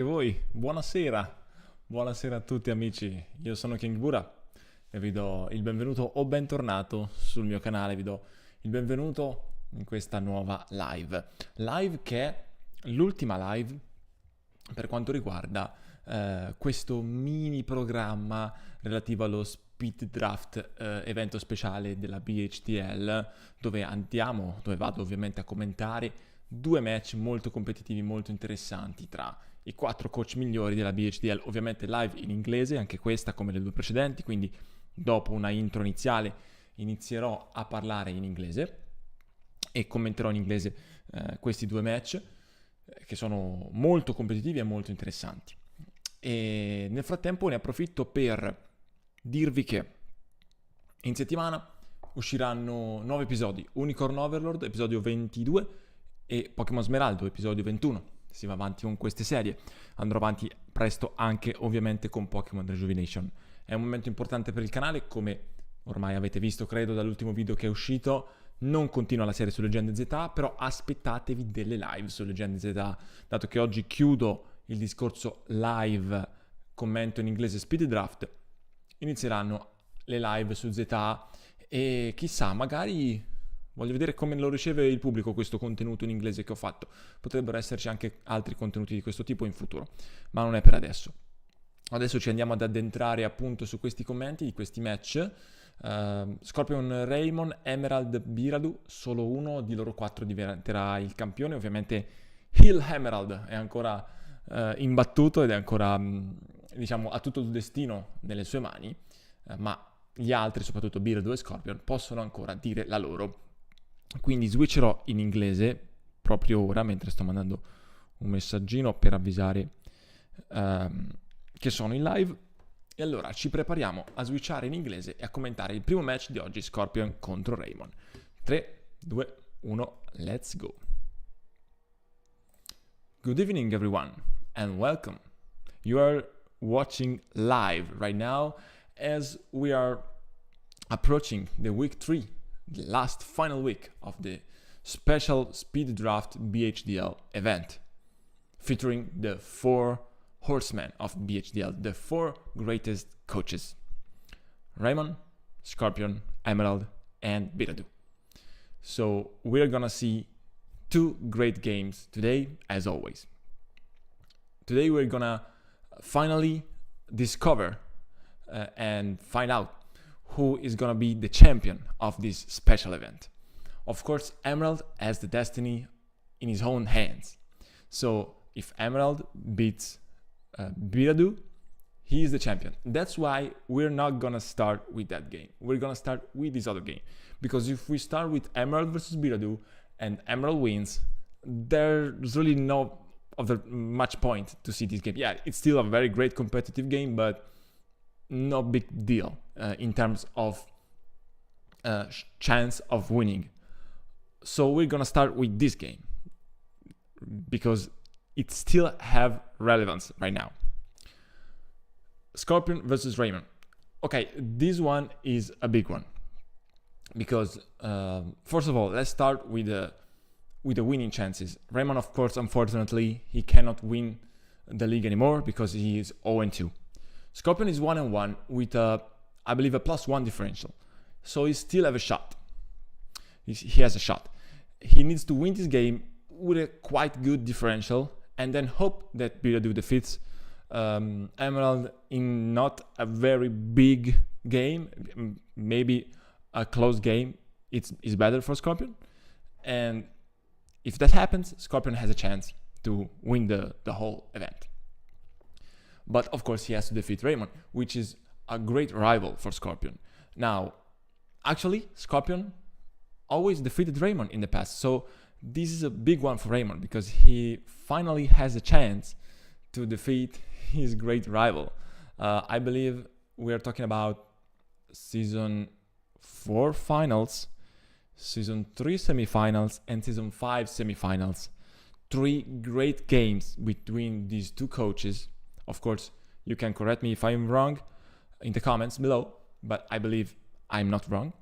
E voi, buonasera a tutti amici, io sono King Bura e vi do il benvenuto o bentornato sul mio canale, vi do il benvenuto in questa nuova live che è l'ultima live per quanto riguarda questo mini programma relativo allo Speed Draft evento speciale della BHDL dove vado ovviamente a commentare due match molto competitivi, molto interessanti tra i 4 coach migliori della BHDL, ovviamente live in inglese, anche questa come le due precedenti, quindi dopo una intro iniziale inizierò a parlare in inglese e commenterò in inglese questi due match che sono molto competitivi e molto interessanti. E nel frattempo ne approfitto per dirvi che in settimana usciranno 9 episodi, Unicorn Overlord, episodio 22, e Pokémon Smeraldo, episodio 21. Si va avanti con queste serie. Andrò avanti presto anche ovviamente con Pokémon Rejuvenation. È un momento importante per il canale, come ormai avete visto credo dall'ultimo video che è uscito. Non continua la serie su Leggende Z, però aspettatevi delle live su Leggende Z, dato che oggi chiudo il discorso live commento in inglese Speed Draft, inizieranno le live su Z e chissà, magari voglio vedere come lo riceve il pubblico questo contenuto in inglese che ho fatto. Potrebbero esserci anche altri contenuti di questo tipo in futuro, ma non è per adesso. Adesso ci andiamo ad addentrare appunto su questi commenti di questi match. Scorpion, Raymon, Emerald, Biradu, solo uno di loro 4 diventerà il campione. Ovviamente Hill Emerald è ancora imbattuto ed è ancora diciamo ha tutto il destino nelle sue mani, ma gli altri, soprattutto Biradu e Scorpion, possono ancora dire la loro. Quindi switcherò in inglese proprio ora, mentre sto mandando un messaggino per avvisare che sono in live. E allora ci prepariamo a switchare in inglese e a commentare il primo match di oggi, Scorpion contro Raymon. 3, 2, 1, let's go. Good evening everyone and welcome. You are watching live right now as we are approaching the week 3, the last final week of the special Speed Draft BHDL event, featuring the 4 horsemen of BHDL, the 4 greatest coaches: Raymon, Scorpion, Emerald, and Biradu. So we're gonna see 2 great games today, as always. Today we're gonna finally discover and find out who is gonna be the champion of this special event. Of course, Emerald has the destiny in his own hands. So if Emerald beats Biradu, he is the champion. That's why we're not gonna start with that game. We're gonna start with this other game. Because if we start with Emerald versus Biradu and Emerald wins, there's really no other much point to see this game. Yeah, it's still a very great competitive game, but no big deal in terms of chance of winning. So we're gonna start with this game because it still have relevance right now. Scorpion versus Raymon. Okay, this one is a big one because first of all, let's start with the winning chances. Raymon, of course, unfortunately, he cannot win the league anymore because he is 0-2. Scorpion is 1-1 with I believe a +1 differential, so he still have a shot. He has a shot. He needs to win this game with a quite good differential and then hope that Biradu defeats Emerald in not a very big game, maybe a close game. It's better for Scorpion, and if that happens, Scorpion has a chance to win the whole event. But of course he has to defeat Raymon, which is a great rival for Scorpion. Now, actually, Scorpion always defeated Raymon in the past, so this is a big one for Raymon because he finally has a chance to defeat his great rival. I believe we are talking about Season 4 finals, Season 3 semifinals, and Season 5 semifinals. 3 great games between these 2 coaches. Of course, you can correct me if I'm wrong in the comments below, but I believe I'm not wrong.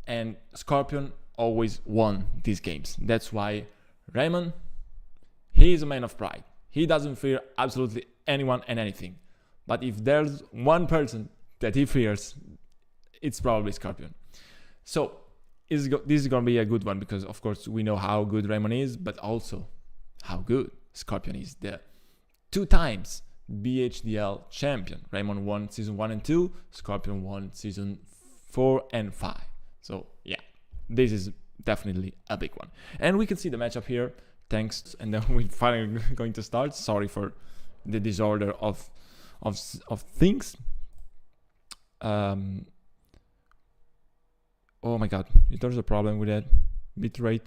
And Scorpion always won these games. That's why Raymon, he is a man of pride. He doesn't fear absolutely anyone and anything. But if there's one person that he fears, it's probably Scorpion. So this is going to be a good one because, of course, we know how good Raymon is, but also how good Scorpion is. The 2 times BHDL champion. Raymon won season 1 and 2, Scorpion won season 4 and 5. So yeah, this is definitely a big one. And we can see the matchup here. Thanks, and then we're finally going to start. Sorry for the disorder of things. Oh my god, there's a problem with that bitrate.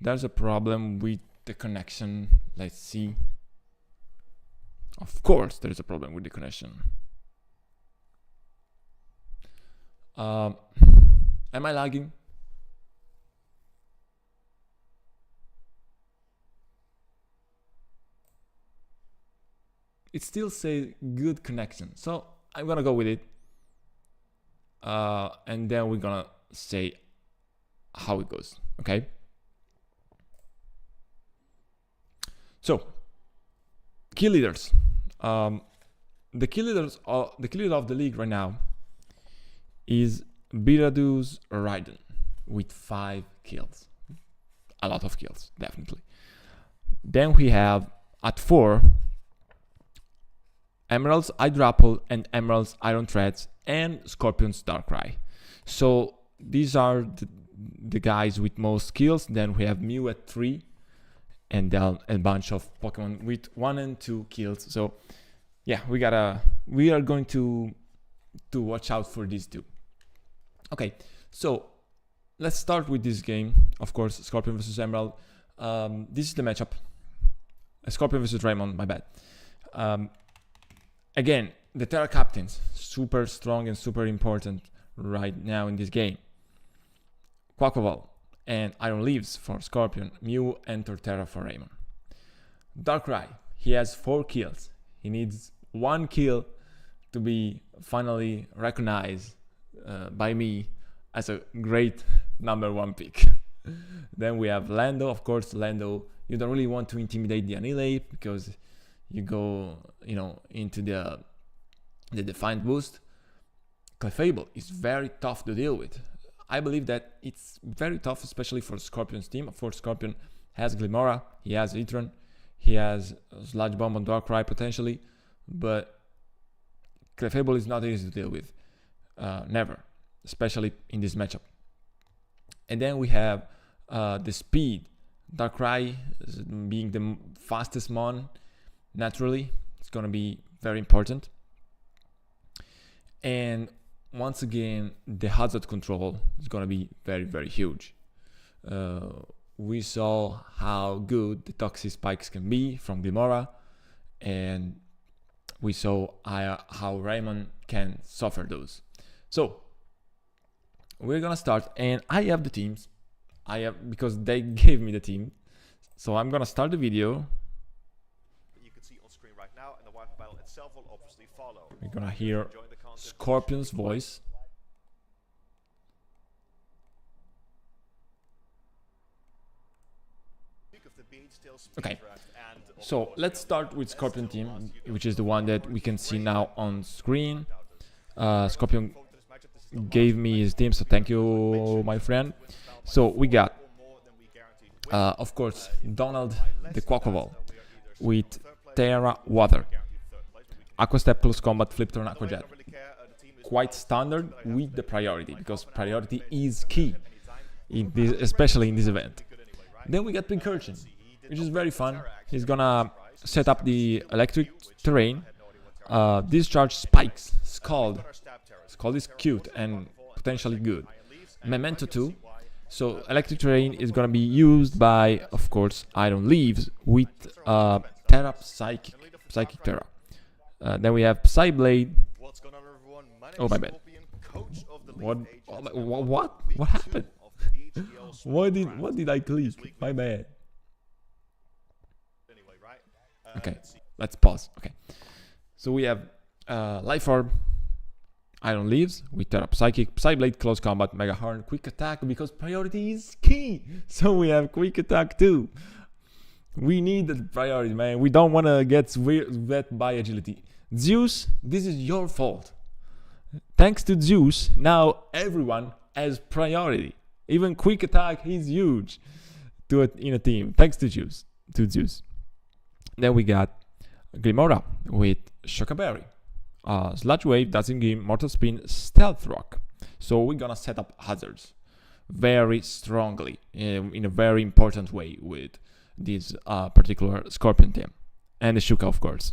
There's a problem with the connection. Let's see. Of course, there's a problem with the connection. Am I lagging? It still says good connection, so I'm gonna go with it. And then we're gonna say how it goes, okay? So, key leaders. The key leader of the league right now is Biradus Raiden with 5 kills. A lot of kills, definitely. Then we have at 4 Emeralds Hydrapple and Emeralds Iron Threads and Scorpion's Darkrai. So these are the guys with most kills. Then we have Mew at 3 and then a bunch of Pokemon with 1 and 2 kills. So yeah, we are going to watch out for these 2. Okay, so let's start with this game. Of course, Scorpion versus Emerald. This is the matchup. Scorpion versus Raymon, my bad. Again, the Terra Captains, super strong and super important right now in this game. Quaquaval and Iron Leaves for Scorpion, Mew and Torterra for Raymon. Darkrai, he has 4 kills. He needs 1 kill to be finally recognized by me as a great #1 pick. Then we have Lando. Of course, Lando, you don't really want to intimidate the Annihilate because you go, into the Defiant boost. Clefable is very tough to deal with. I believe that it's very tough, especially for Scorpion's team. Of course, Scorpion has Glimmora, he has Etron, he has Sludge Bomb on Darkrai potentially, but Clefable is not easy to deal with. Never, especially in this matchup. And then we have the speed. Darkrai being the fastest mon, naturally, it's gonna be very important. And once again, the hazard control is gonna be very, very huge. We saw how good the toxic spikes can be from Glimmora, and we saw how Raymon can suffer those. So we're gonna start, and I have the teams. Because they gave me the team. So I'm gonna start the video. You can see on screen right now, and the Wi-Fi battle itself will obviously follow. We're gonna hear Scorpion's voice. Okay, so let's start with Scorpion team, which is the one that we can see now on screen. Scorpion gave me his team, so thank you, my friend. So we got, of course, Donald the Quaquaval with Terra Water, Aqua Step plus Combat, Flip Turn, Aqua Jet. Quite standard with the priority, because priority is key, especially in this event. Then we got Pincurchin, which is very fun. He's gonna set up the electric terrain, discharge spikes, Scald. Scald is cute and potentially good. Memento 2. So electric terrain is gonna be used by, of course, Iron Leaves with Terra Psychic Terra. Then we have Psyblade. Oh my bad. What happened? What did I click? My bad. Okay, let's pause. Okay, so we have Life Orb, Iron Leaves, we tear up Psychic, Psyblade, Close Combat, Mega Horn, Quick Attack, because priority is key. So we have Quick Attack too. We need the priority, man. We don't want to get wet by agility. Zeus, this is your fault. Thanks to Zeus, now everyone has priority. Even Quick Attack is huge in a team. Thanks to Zeus. Then we got Grimora with Shockberry. Sludge Wave doesn't give Mortal Spin, Stealth Rock. So we're gonna set up hazards very strongly in a very important way with this particular Scorpion team. And the Shuka, of course.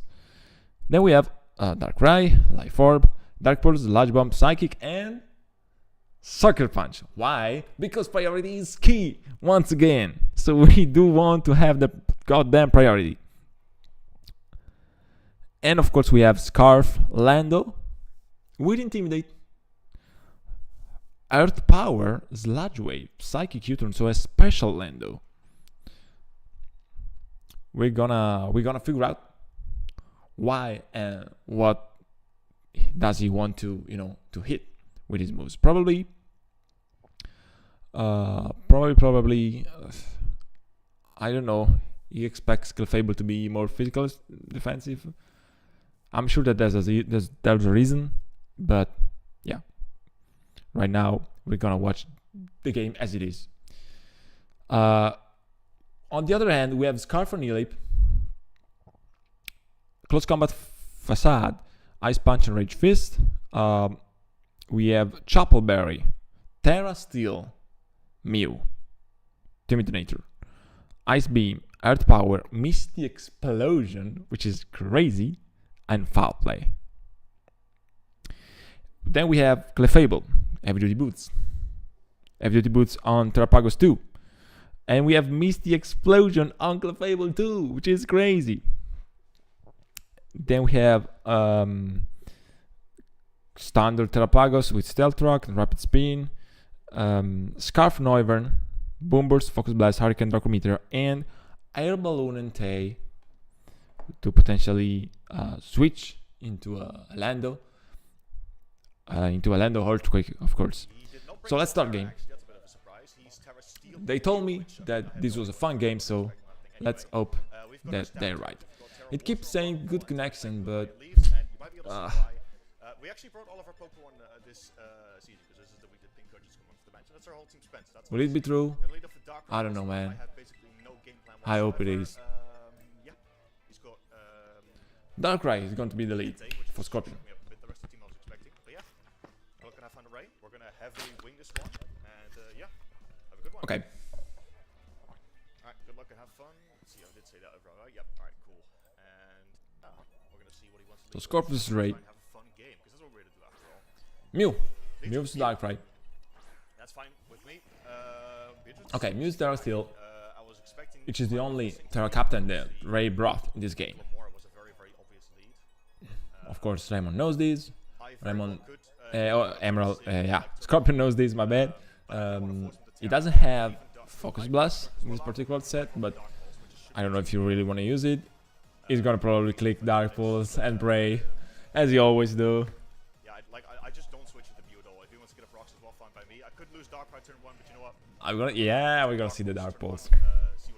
Then we have Darkrai, Life Orb, Dark Pulse, Sludge Bomb, Psychic, and Sucker Punch. Why? Because priority is key, once again. So we do want to have the goddamn priority. And of course we have Scarf, Lando, with Intimidate, Earth Power, Sludge Wave, Psychic U-turn, so a special Lando. We're gonna figure out why and what does he want to hit with his moves. Probably I don't know. He expects Clefable to be more physical, defensive. I'm sure that there's a reason, but yeah. Right now we're gonna watch the game as it is. On the other hand, we have Scarf and Neolip, Close Combat Facade, Ice Punch and Rage Fist. We have Choppleberry, Terra Steel, Mew, Timidinator, Ice Beam, Earth Power, Misty Explosion, which is crazy, and Foul Play. Then we have Clefable, Heavy Duty Boots. Heavy Duty Boots on Terrapagos 2. And we have Misty Explosion on Clefable 2, which is crazy. Then we have Standard Terrapagos with Stealth Rock and Rapid Spin. Scarf Noivern, Boom Burst, Focus Blast, Hurricane, Dark Meteor, and Air Balloon and Tay to potentially switch into a Lando. Into a Lando Earthquake, of course. So let's start game. They told me that this was a fun game, so let's hope that they're right. It keeps saying good connection, but we actually brought all of our Pokemon this season because this is the week that Pink Coaches come off the bench. That's our whole team spent. Will it be true? I don't know, man. I hope it is. Yeah, he's got Darkrai is going to be the lead for Scorpion. With the rest of the team I was expecting. But yeah, we're not gonna find a raid. We're gonna heavily wing this one, and yeah, have a good one. Okay. Alright, good luck and have fun. Let's see, I did say that over, right? Yep. Alright, cool. And we're gonna see what he wants to do. So Scorpion is raid. Have a fun game, because that's what we're gonna do after all. Mew. Mew's Darkrai. That's fine with me. Okay, Mew's Terra Steel, which is the only Terra Captain that Ray brought in this game. Of course, Raymon knows this. Raymon, Emerald, yeah, Scorpion knows this, my bad. He doesn't have Focus Blast in this particular set, but I don't know if you really want to use it. He's gonna probably click Dark Pulse and pray, as he always do. Yeah, I just don't switch into Mew though. If he wants to get a Prox as well, fine by me. I could lose Darkrai turn 1, but you know what? We're gonna see the Dark Pulse.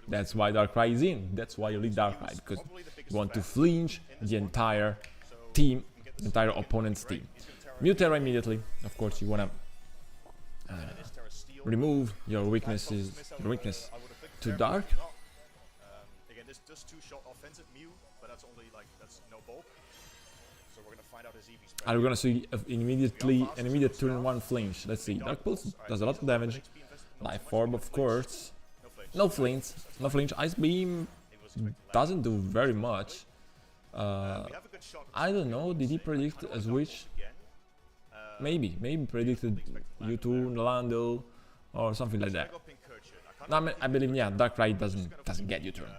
That's why Darkrai is in. That's why you lead Darkrai, because you want to flinch the entire team, the entire opponent's team. Mew Terra immediately. Of course, you wanna remove your weakness to Dark. Again, this does 2-shot offensive Mew, but that's only that's no bulk. So we're gonna find out his EV spread. Are we gonna see an immediate turn 1 flinch? Let's see. Dark Pulse does a lot of damage. Life Orb, of course. No flinch. Ice Beam doesn't do very much. I don't know. Did he predict a switch? Maybe predicted U2, Lando, or something like that. No, I believe, yeah, Darkrai doesn't get U-turn.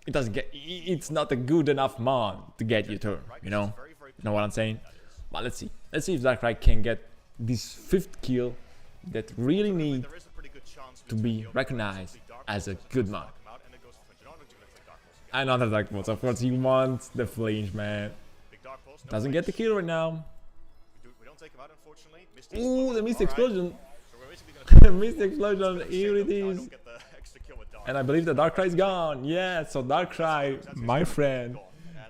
It doesn't get. It's not a good enough mod to get U-turn. You know what I'm saying? But let's see. Let's see if Darkrai can get this 5th kill that really need to be recognized as a good mod. Another Dark Pulse. Of course, he wants the flinch, man. Doesn't get the kill right now. can't take him out, unfortunately. Misty Ooh, the mist explosion. So we're basically gonna Mist explosion, here it is. get the extra kill with Dark. And I believe the Darkrai is gone. Yeah, so Darkrai, my friend,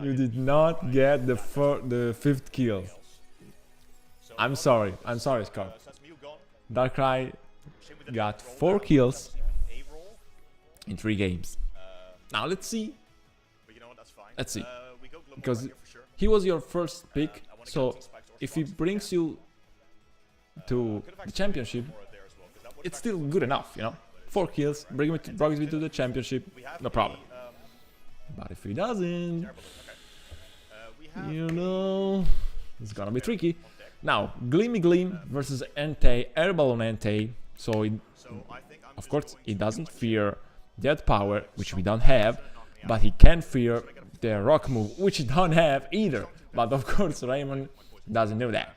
you did not get the 5th kill. I'm sorry, Scarf. So that's Mew gone. Darkrai Same with the got roll 4 down. kills A roll. in 3 games. Now let's see, But you know what, that's fine. let's see. We go Global Because right here for sure. he was your first pick, I wanna so get Spikes or if he Sparks brings you to Could have the actually championship, more there as well, 'cause that would it's have still good enough, you know. 4 kills, brings me to the championship, we have no problem. the, But if he doesn't, okay. We have you know, it's gonna be tricky. on deck. Now, Gleamy Gleam versus Entei, Air Balloon Entei. So, So I think I'm of just course, going he to doesn't switch. fear Death Power, which we don't have, but he can fear the Rock move, which we don't have either. But of course, Raymon doesn't know that.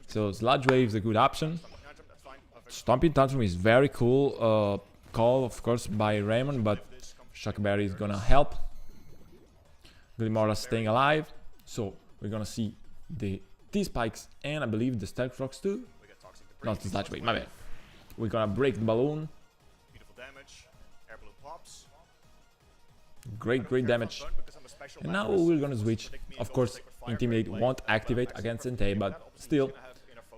So Sludge Wave is a good option. That's fine. Perfect. Stomping Tantrum is very cool call, of course, by Raymon, but Shock Berry is gonna help. Glimora staying alive, so we're gonna see the T-Spikes and I believe the Stealth Rocks too. We get Toxic Debris. Not the Sludge Wave, my bad. We're gonna break the balloon. Beautiful damage. Air Balloon pops. Great damage. And now we're gonna switch. Of course, Intimidate won't activate against Entei, but still,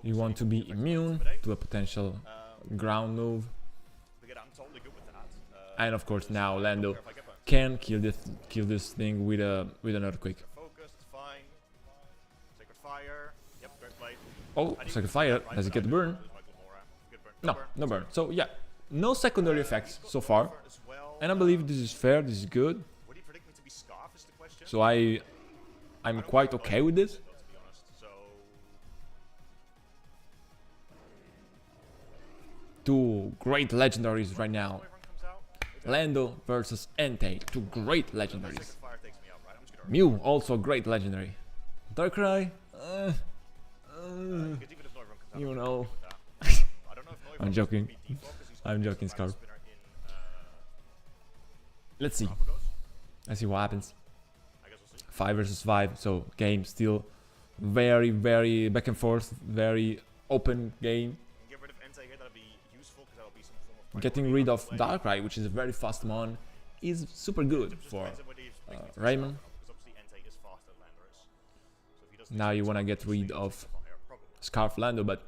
you want to be immune to a potential ground move. I'm totally good with that. And of course, now Lando can kill this thing with an earthquake. Focus, it's fine. Sacred Fire. Yep, great play. Oh, Sacred Fire, does it get burn? No, no burn. So yeah, no secondary effects so far. As well. And I believe this is fair, this is good. Would you predict me to be Scarf is the question? So I'm quite okay with this. To be honest. So 2 great legendaries right now. everyone comes out. Lando versus Entei, 2 great legendaries. Sacred Fire takes me out, right? I'm just gonna Mew, also great legendary. Darkrai, because even if no everyone comes out, you know. I don't know if no I'm joking. be default 'cause he's I'm got joking, the Scarf. spinner in, Let's see. Alpha goes. Let's see what happens. I guess we'll see. 5 versus 5, so game still very back and forth, very open game. Get rid of Entei here, that'll be useful because that'll be some form of Getting rid of Darkrai, which is a very fast mon, is super good for Raymon. Now you wanna get rid of Scarf Lando, but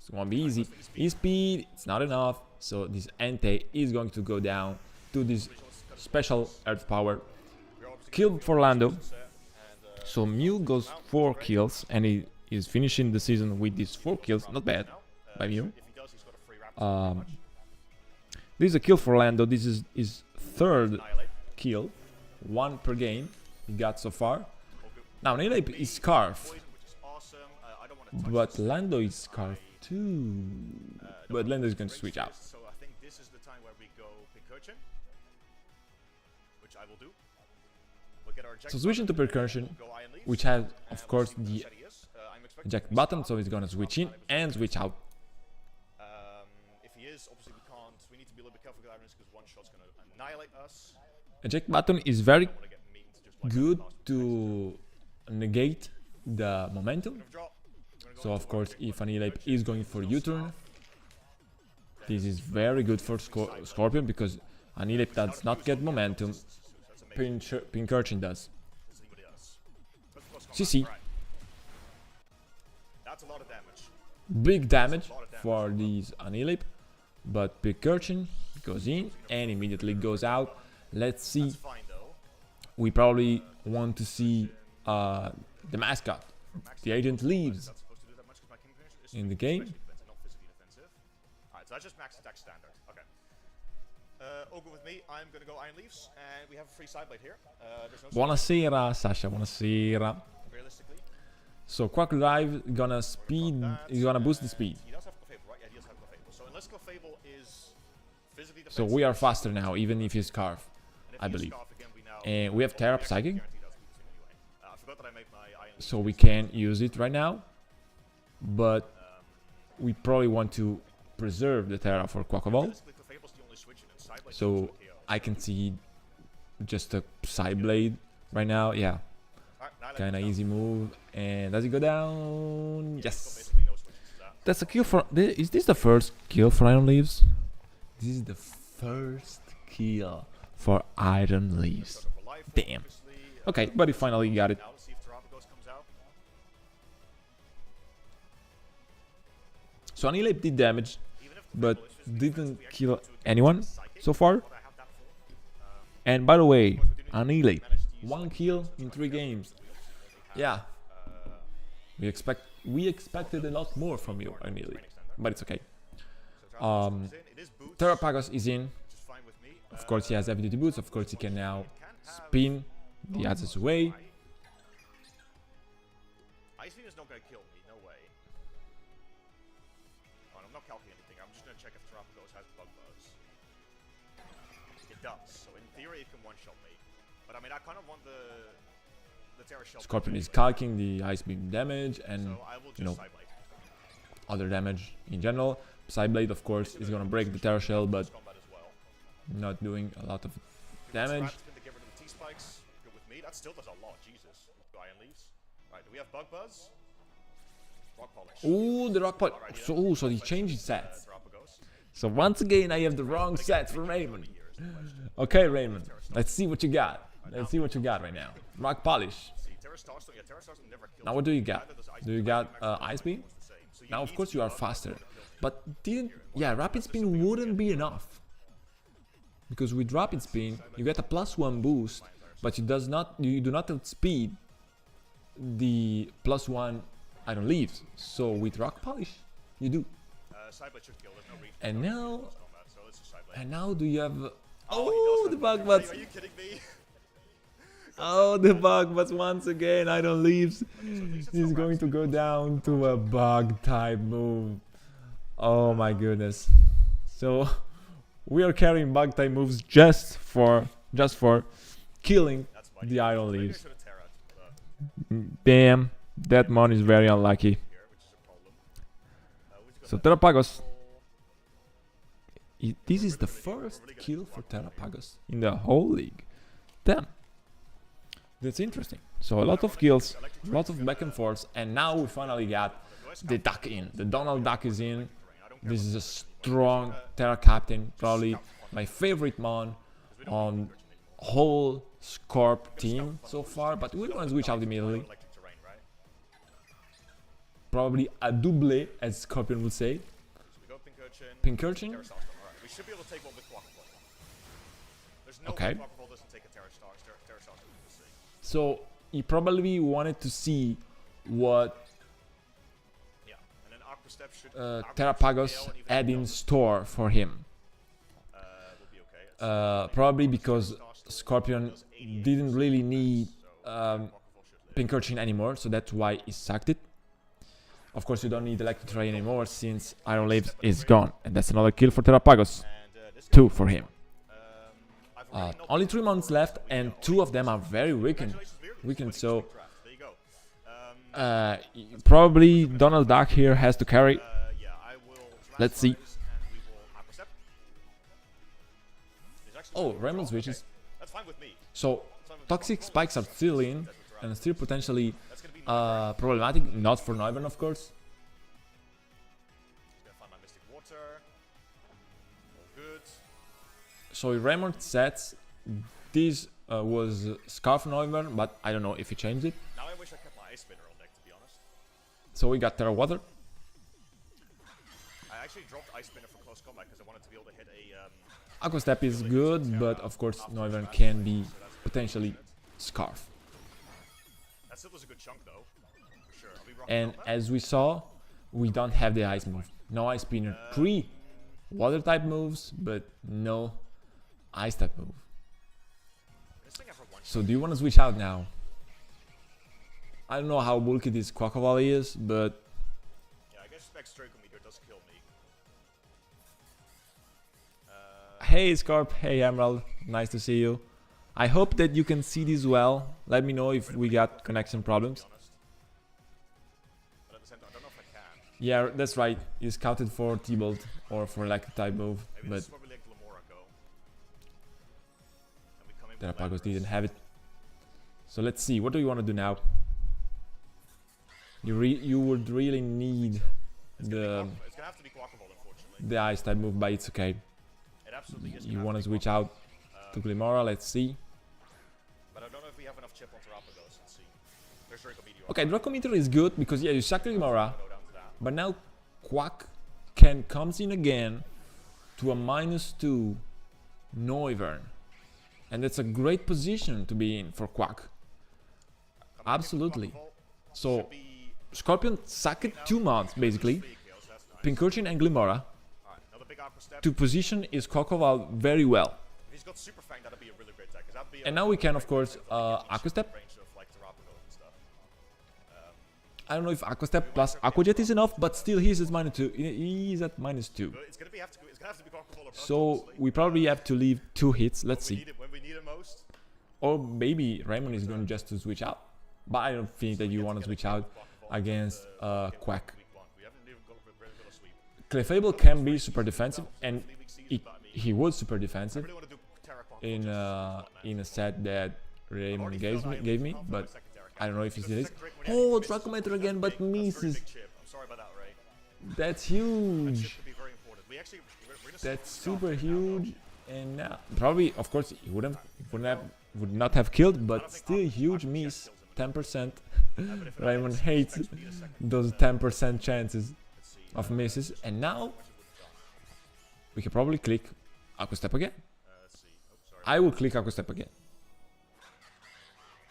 it won't be easy. E-Speed, it's not enough, so this Entei is going to go down to this special Earth Power. Kill for Lando. So Mew goes 4 kills, and he is finishing the season with these 4 kills. Not bad by Mew. This is a kill for Lando. This is his 3rd kill, 1 per game he got so far. Now Annihilate is Scarf, but Lando is Scarf too. But Lando is going to switch out. So I think this is the time where we go Pincurchin, which I will do. We'll get our So switching to Percussion, which has of course the eject button, so he's gonna switch in and switch out. If he is, obviously we can't. We need to be a little bit careful with irons because one shot's gonna annihilate us. Eject button is very I wanna get memed just like good last to negate the momentum. We're gonna drop. We're gonna go So of into course, our if Annihilate is going for U-turn, this is very good for Scorpion because Annihilate does not get momentum. Pincurchin does. CC, That's a lot of damage. big damage for these Annihilate, but Pincurchin goes in and immediately goes out. Let's see. It's fine though. We probably want to see the mascot. The agent leaves Not supposed to do that much because my Kingpin is in the game. defensive, not physically defensive. Alright, so that's just max attack standard. Okay. All good with me. I'm gonna go Iron Leaves, and we have a free side blade here. There's no Buonasera, Sasha. Buonasera. realistically. So Quack Drive gonna speed. He's gonna boost the speed. He does have Clefable, right? Yeah, he does have Clefable. So unless Clefable is physically So defensive, we are faster now, even if he's Scarf, and if I he is believe. Scarf again, we now And we have Terra actually Psychic, guaranteed us beat him anyway. I forgot that I made my Iron Leaf. so we can use it right now. But we probably want to preserve the Terra for Quackball. Realistically, Clefable's the only switch in it. Side blade So goes to KO. I can see just a Psy Blade right now. Yeah. Alright, Kinda easy move. And does it go down? Yes. Basically knows what uses that. That's a kill for... Is this the first kill for Iron Leaves? This is the first kill for Iron Leaves. Damn. Okay, but he finally got it. Now let's see if Terrapagos comes out. So Annihilate did damage, Even if but Terrapagos is didn't we kill actually do anyone psychic. so far. Thought I had that for. And by the way, Of course, we didn't Annihilate, manage to use 1 kill in 3 games. Yeah, we expected a lot more from you, Annihilate, but it's okay. Terrapagos is in. Of course, he has heavy duty boots. Of course, he can now spin the others away. Ice Beam is not gonna kill me, no way. Oh, I'm not calculating anything. I'm just gonna check if Terrapagos has bug buzz. It does, so in theory it can one-shot me. But I mean, I kind of want the Terra Shell. Scorpion is calking the ice beam damage and, So I will just you know, Psyblade. other damage in general. Psyblade, of course, is gonna break the Terra Shell, but Combat as well. not doing a lot of damage. Scrap's gonna get rid of the T-Spikes. Good with me. That still does a lot, Jesus. Iron Leaves. Right, do we have Bug Buzz? Rock Polish. Ooh, the rock pot. So he changed sets. Terrapagos. So once again, I have the wrong set for Raymon. Okay, Raymon, let's see what you got. Let's see what you got right now. Rock polish. See, Terra Stars don't, yeah, Terra Stars will never kill Now what do you got? Either does Ice Do you Beam, got Max ice beam? Beam is the same. So Now of need course to you are Bug Buzz faster, to kill me. but didn't, yeah, rapid spin wouldn't be enough. Because with rapid spin, you get a +1 boost, but you do not outspeed the +1 Iron Leaves. So with rock polish, you do. Psyblade should kill. There's no reach And for now, combat, so let's just Psyblade. and now do you have? he does Oh, have the bug bug buzz. butts. Are you kidding me? Oh, the bug butts once again. Iron Leaves. He's going to go down to a bug type move. Oh my goodness. So we are carrying bug type moves just for killing That's fine. the Iron Maybe I Leaves. should have Terra'd, but Damn, that mon is very unlucky. here, which is a problem. We've So got Terrapagos. This is the first kill for Terrapagos in the whole league. Damn. That's interesting. So a lot of kills, a lot of back and forth, and now we finally got the duck in. The Donald Duck is in. This is a strong Terra Captain, probably my favorite mon on whole Scorp team so far, but we're gonna switch out immediately. electric terrain, right? Probably a double, as Scorpion would say. So we go Pincurchin. Pincurchin. Terra Star. Alright, we should be able to take one with Quackapult. There's no Okay. way Quackapult doesn't take a Terra Star. Terra Star. We'll see. So he probably wanted to see what Yeah, and then Aqua Step should. Terrapagos had in store for him. Will be okay. Probably because Scorpion didn't really need Pincurchin anymore, so that's why he sacked it. Of course, you don't need Electric Terrain anymore since Iron Leaves is gone, and that's another kill for Terrapagos. This 2 for him. I've already not Only 3 months left, and 2 of them are very weakened. Congratulations, So There you go. probably Donald Duck here has to carry. Yeah, I will. Let's see. And we will Aqua Step. There's actually Oh, no Raymon draw. switches. Okay, that's fine with me. So toxic spikes are still in, and still potentially That's gonna be problematic. Not for Neuven, of course. Just gonna find my Mystic Water. All good. So in Raymond sets, this was Scarf Neuven, but I don't know if he changed it. Now I wish I kept my Ice Spinner on deck, to be honest. So we got Terra Water. I actually dropped Ice Spinner for close combat because I wanted to be able to hit a. Aqua Step is good, but of course Neuven can be potentially Scarf. That still was a good chunk though. For sure. Are we rocking And on that? as we saw, we don't have the Ice move. No Ice Spinner. 3 Water type moves, but no Ice type move. This thing ever one So do you want to switch out now? I don't know how bulky this Quackavali is, but Yeah, I guess Specs Dracometer does kill me. hey Scarp, hey Emerald, nice to see you. I hope that you can see this well. Let me know if we got connection problems. To be honest. But at the same time, I don't know if I can. Yeah, that's right. You scouted for T-Bolt or for like a type move, Maybe but this is where we let Glamora go. And we come in with Terrapagos Landorus. didn't have it. So let's see, what do you want to do now? You would really need It's gonna have to be Quackable, unfortunately. the ice type move, but it's okay. It absolutely is. You want to switch out to Glimora, let's see. But I don't know if we have enough chip on Terrapagos. Let's see. There's Draco Meteor. Okay, Draco Meteor is good because yeah, you suck the Glimora, Go down to that. but now Quack can comes in again to a -2 Noivern. And that's a great position to be in for Quack. Absolutely. So Should be Scorpion sucked 2 months basically, big heal, so that's nice. Pincurchin and Glimora, Alright, another big Aqua Step. to position his Crocodile very well. If he's got Super Fang, that'd be a really great deck. 'Cause that'd be And now we can of course Aqua Step. range of like Terrapagos and stuff. I don't know if Aqua Step plus Aqua Jet is enough, but still he's at -2. He's at -2. But it's gonna have to be Quackable or Bug, So honestly. we probably have to leave 2 hits. Let's see. When we need it most. Or maybe Raymon is going just to switch out. But I don't think that you want to switch out against Quack. Week 1. We haven't even got very little sweep. Clefable can be super defensive, and he was super defensive I really want to do Terra Quackable in a set that Raymon Already gave felt me, I gave me, felt but my second Terra I don't know if he Because still the is. second Drake when he Oh, actually misses, Dracometer that's again, but big. That's very misses. big chip. I'm sorry about that, Ray. That's Chip huge. could be very important. We actually we're gonna That's scarf super it now, though. huge. And now probably, of course, he would not have killed, but still huge miss. 10%. But if it Raymon happens, hates it's actually a second. those 10% chances Let's see. of misses. And now we can probably click Aqua Step again. Let's see. Oh, sorry. I will click Aqua Step again,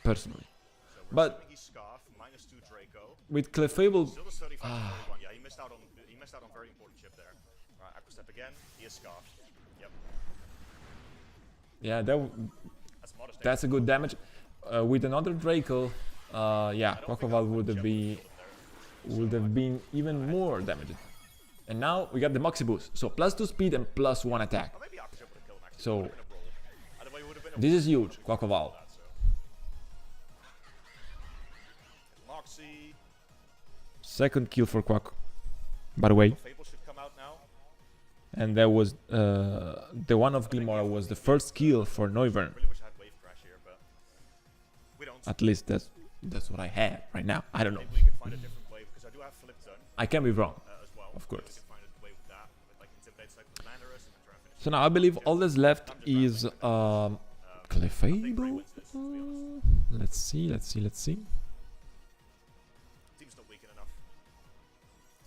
personally. So we're But assuming he's scarf, -2 Draco. with Clefable, Still the 35 31. Yeah, he missed out on very important chip there. Right, Aqua Step again. He is scarf. Yep. yeah, That's modest. that's a good damage. With another Draco, yeah, Crocodile would have been even more damaged. And now we got the Moxie boost, so +2 speed and +1 attack. Or maybe Aqua Chip would have killed him actually. So Would've been a roll. Either way, it would have been a this roll. is huge, Crocodile. That, so. Moxie. Second kill for Quack, by the way. Fable should come out now. And that was the one of Glimora was the first kill for Noivern. Really wish I had Wave Crash here, but we don't. At least that's what I have right now. I don't know. Maybe we can find a different wave because I do have Flip Zone I can be wrong. as well. Of course. Maybe we can find a way with that, with like Intimidate, like Landorus, and then try and finish. So now I believe all that's left is Clefable. Let's see. Team's not weakened enough.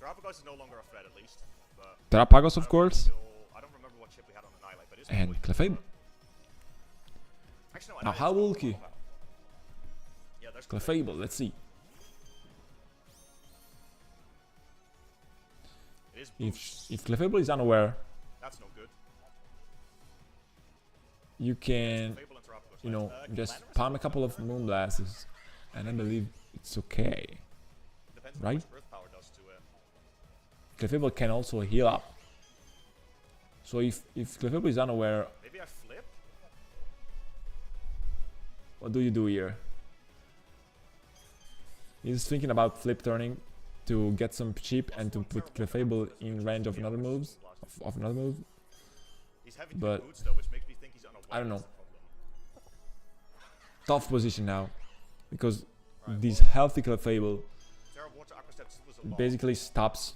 Terrapagos is no longer a threat at least. But Terrapagos, of course, I don't remember what chip we had on Annihilate, but it's and Clefable. Actually, no, Now, Annihilate how is will not he? about. Yeah, there's Clefable, let's see. It is boost. If Clefable is unaware, That's no good. you can, Fable and Terrapagos, you know, right? just Landorus? palm a couple of Moonblasts, and I believe it's okay. Depends on right? what Earth Power does to it. Clefable can also heal up. So if Clefable is unaware, Maybe I flip? what do you do here? He's thinking about flip turning to get some chip and to put Clefable in range of another moves, of another move. He's heavy But boots though, which makes me think he's unaware. I don't know. That's the problem. Tough position now, because this healthy Clefable Terra Water Aqua Steps was a lot. basically stops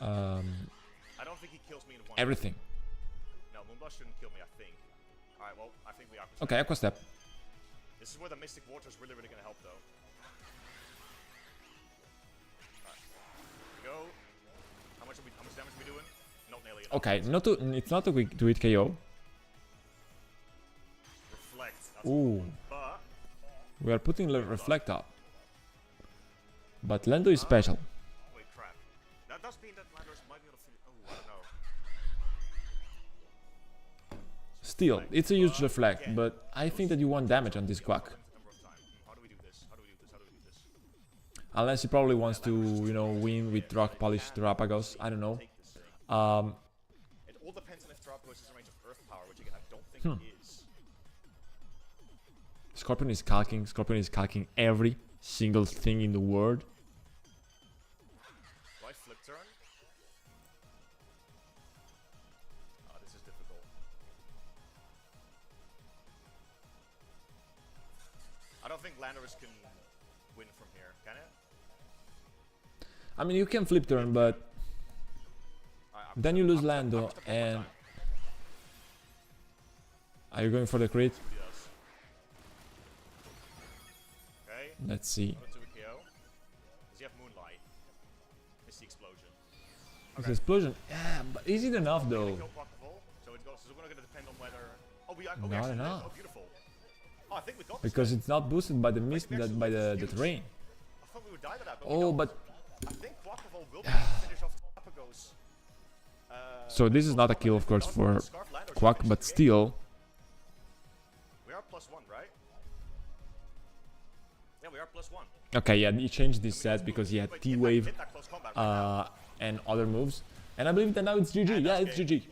I don't think he kills me in one. everything. No, Moonblast shouldn't kill me, I think. Alright, well, I think we Aqua Step. Okay, Aqua Step. This is where the Mystic Water is really, really gonna help though. Alright. Here we go. How much damage are we doing? Not nearly enough. Okay, it's not a quick to hit KO. Reflect. That's Ooh, but we are putting Reflect up. But Lando is special. wait, crap. That does mean that Landorus might be able to finish. Oh, I don't know. Still, it's a huge Reflect, but I think that you want damage on this Quack. Limited number of time. How do we do this? How do we do this? How do we do this? Unless he probably wants to, you know, win with Rock Polish Terrapagos. I don't know. Take this thing. Um, It all depends on if Terrapagos is in range of Earth Power, which again I don't think it is. Scorpion is calking. Scorpion is calking every single thing in the world. Do I flip turn? This is difficult. don't think Landers can win from here, can it? I mean, you can flip turn, but then you lose Lando, and are you going for the crit? Yes. Okay. Let's see. Does he have Moonlight? Is the explosion? This explosion, yeah, but is it enough We though? kill Quackable, so it's going to depend on whether. Oh, we Not actually did. enough. Oh, beautiful. Oh, I think we got this. Because it's not boosted by the mist, that by the terrain. I thought we would die to that, but we Oh, don't. but I think Quackable will be able to finish off Galapagos. so this is not a kill, of course, for Scarf Landers Quack, finished but the game. still, We are +1, right? Yeah, we are +1. okay, yeah, he changed this set because he had Wait, T-Wave hit that close combat right now. and other moves, and I believe that now it's GG. Yeah, it's GG.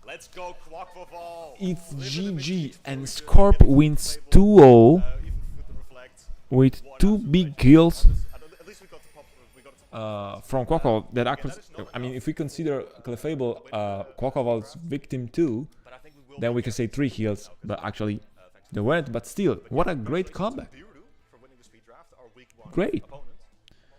Let's go, Quackable. It's Live in the GG, Metti, and getting Scorp wins playable, 2-0 even with the reflect. with What 2 absolute big legend. kills At least we got to pop. from Quackle. That actually, I mean, if we consider Clefable Quackle's victim too, But I think we will then be we can say 3 kills, but actually they weren't. But still, what a great comeback. Beardo for winning the speed draft, our week 1 Great. opponent.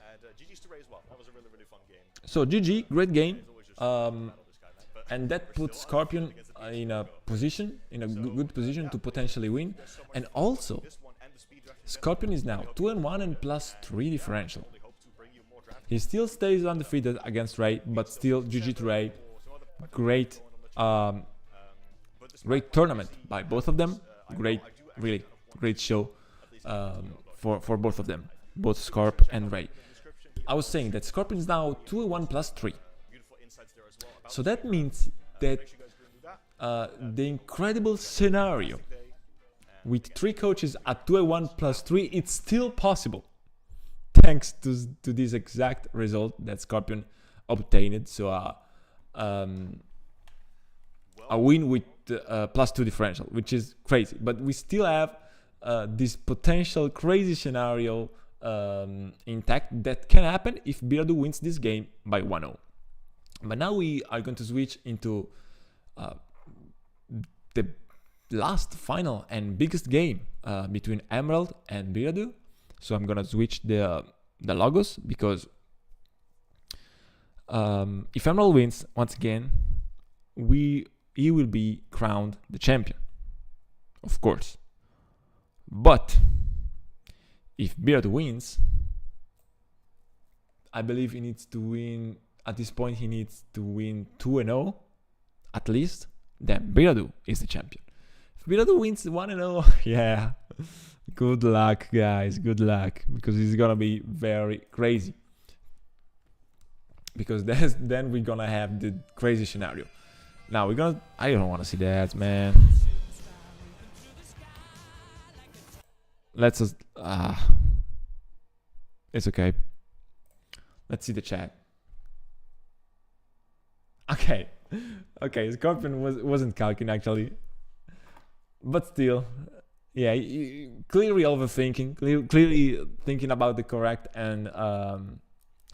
And GG's to Ray as well. That was a really, really fun game. So GG, great game. It's always just battle this guy, man. But And that puts Scorpion in a position, in a good position to potentially win. And also, this one and the speed draft Scorpion is now 2-1 and +3 differential. we hope to bring you more draft. He still stays undefeated against Ray, but still GG to Ray. Great, great tournament by both of them. Great, really great show for both of them, both Scorp and Ray. I was saying that Scorpion is now 2-1 +3. Beautiful insights there as well. So that means that Make sure you guys go and do that. the incredible scenario with 3 coaches at 2-1 +3, it's still possible. Thanks to this exact result that Scorpion obtained. So a win with +2 differential, which is crazy. But we still have this potential crazy scenario intact that can happen if Beardo wins this game by 1-0. But now we are going to switch into the last, final, and biggest game between Emerald and Beardo. So I'm gonna switch the logos because if Emerald wins once again, he will be crowned the champion, of course. But if Beardo wins, I believe he needs to win. At this point, he needs to win 2-0 at least. Then Beardo is the champion. If Beardo wins 1-0, yeah, good luck, guys. Good luck, because it's gonna be very crazy. Because then we're gonna have the crazy scenario. Now we're gonna. I don't want to see that, man. Let's just. It's okay. Let's see the chat. Okay, Scorpion wasn't calculating actually, but still, yeah, clearly overthinking, clearly thinking about the correct and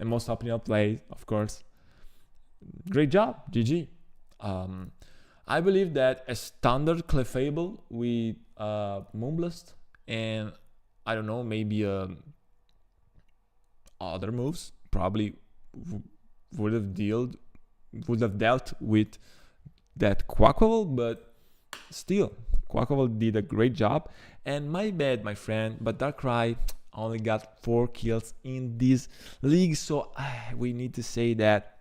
most optimal play, of course. Great job, GG. I believe that a standard Clefable with Moonblast and I don't know, maybe other moves probably would have dealt with that Quackable, but still, Quackable did a great job. And my bad, my friend, but Darkrai only got 4 kills in this league, so we need to say that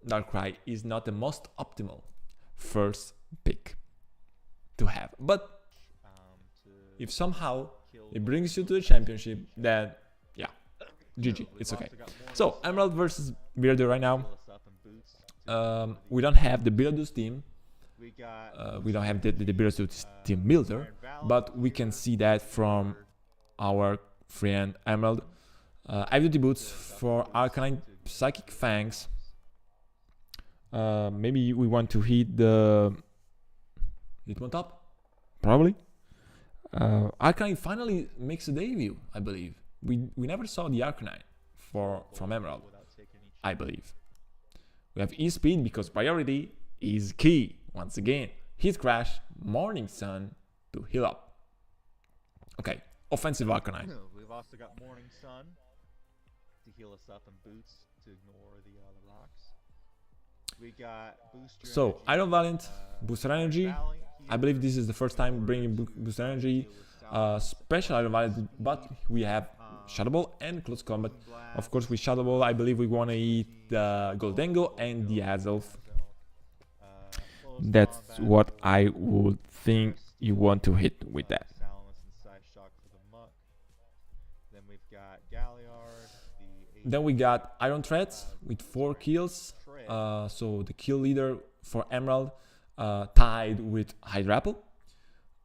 Darkrai is not the most optimal first pick to have. But if somehow it brings you to the championship, then yeah, GG, it's okay. So Emerald versus Beardo right now. We don't have the Beardo's team. We don't have the Beardo's team builder, but we can see that from our friend Emerald. Ability boots for Arcanine Psychic Fangs. Maybe we want to hit one top, probably. Arcanine finally makes a debut, I believe. We never saw the Arcanine from Emerald, I believe. We have E-Speed because priority is key. Once again, Heat Crash, Morning Sun to heal up. Okay, offensive Arcanine. We've also got Morning Sun to heal us up and boots to ignore the rocks. We got Booster So, Energy, Iron Valiant, Booster Energy. Valiant I believe this is the first time bringing Booster Energy. Special Iron Valiant, but we have Shadow Ball and Close Combat. Of course, with Shadow Ball, I believe we want to eat the Goldengo and the Azelf. That's what I would think you want to hit with that. Then we've got Galliard, Then we got Iron Threads with 4 kills. So the kill leader for Emerald, tied with Hydrapple.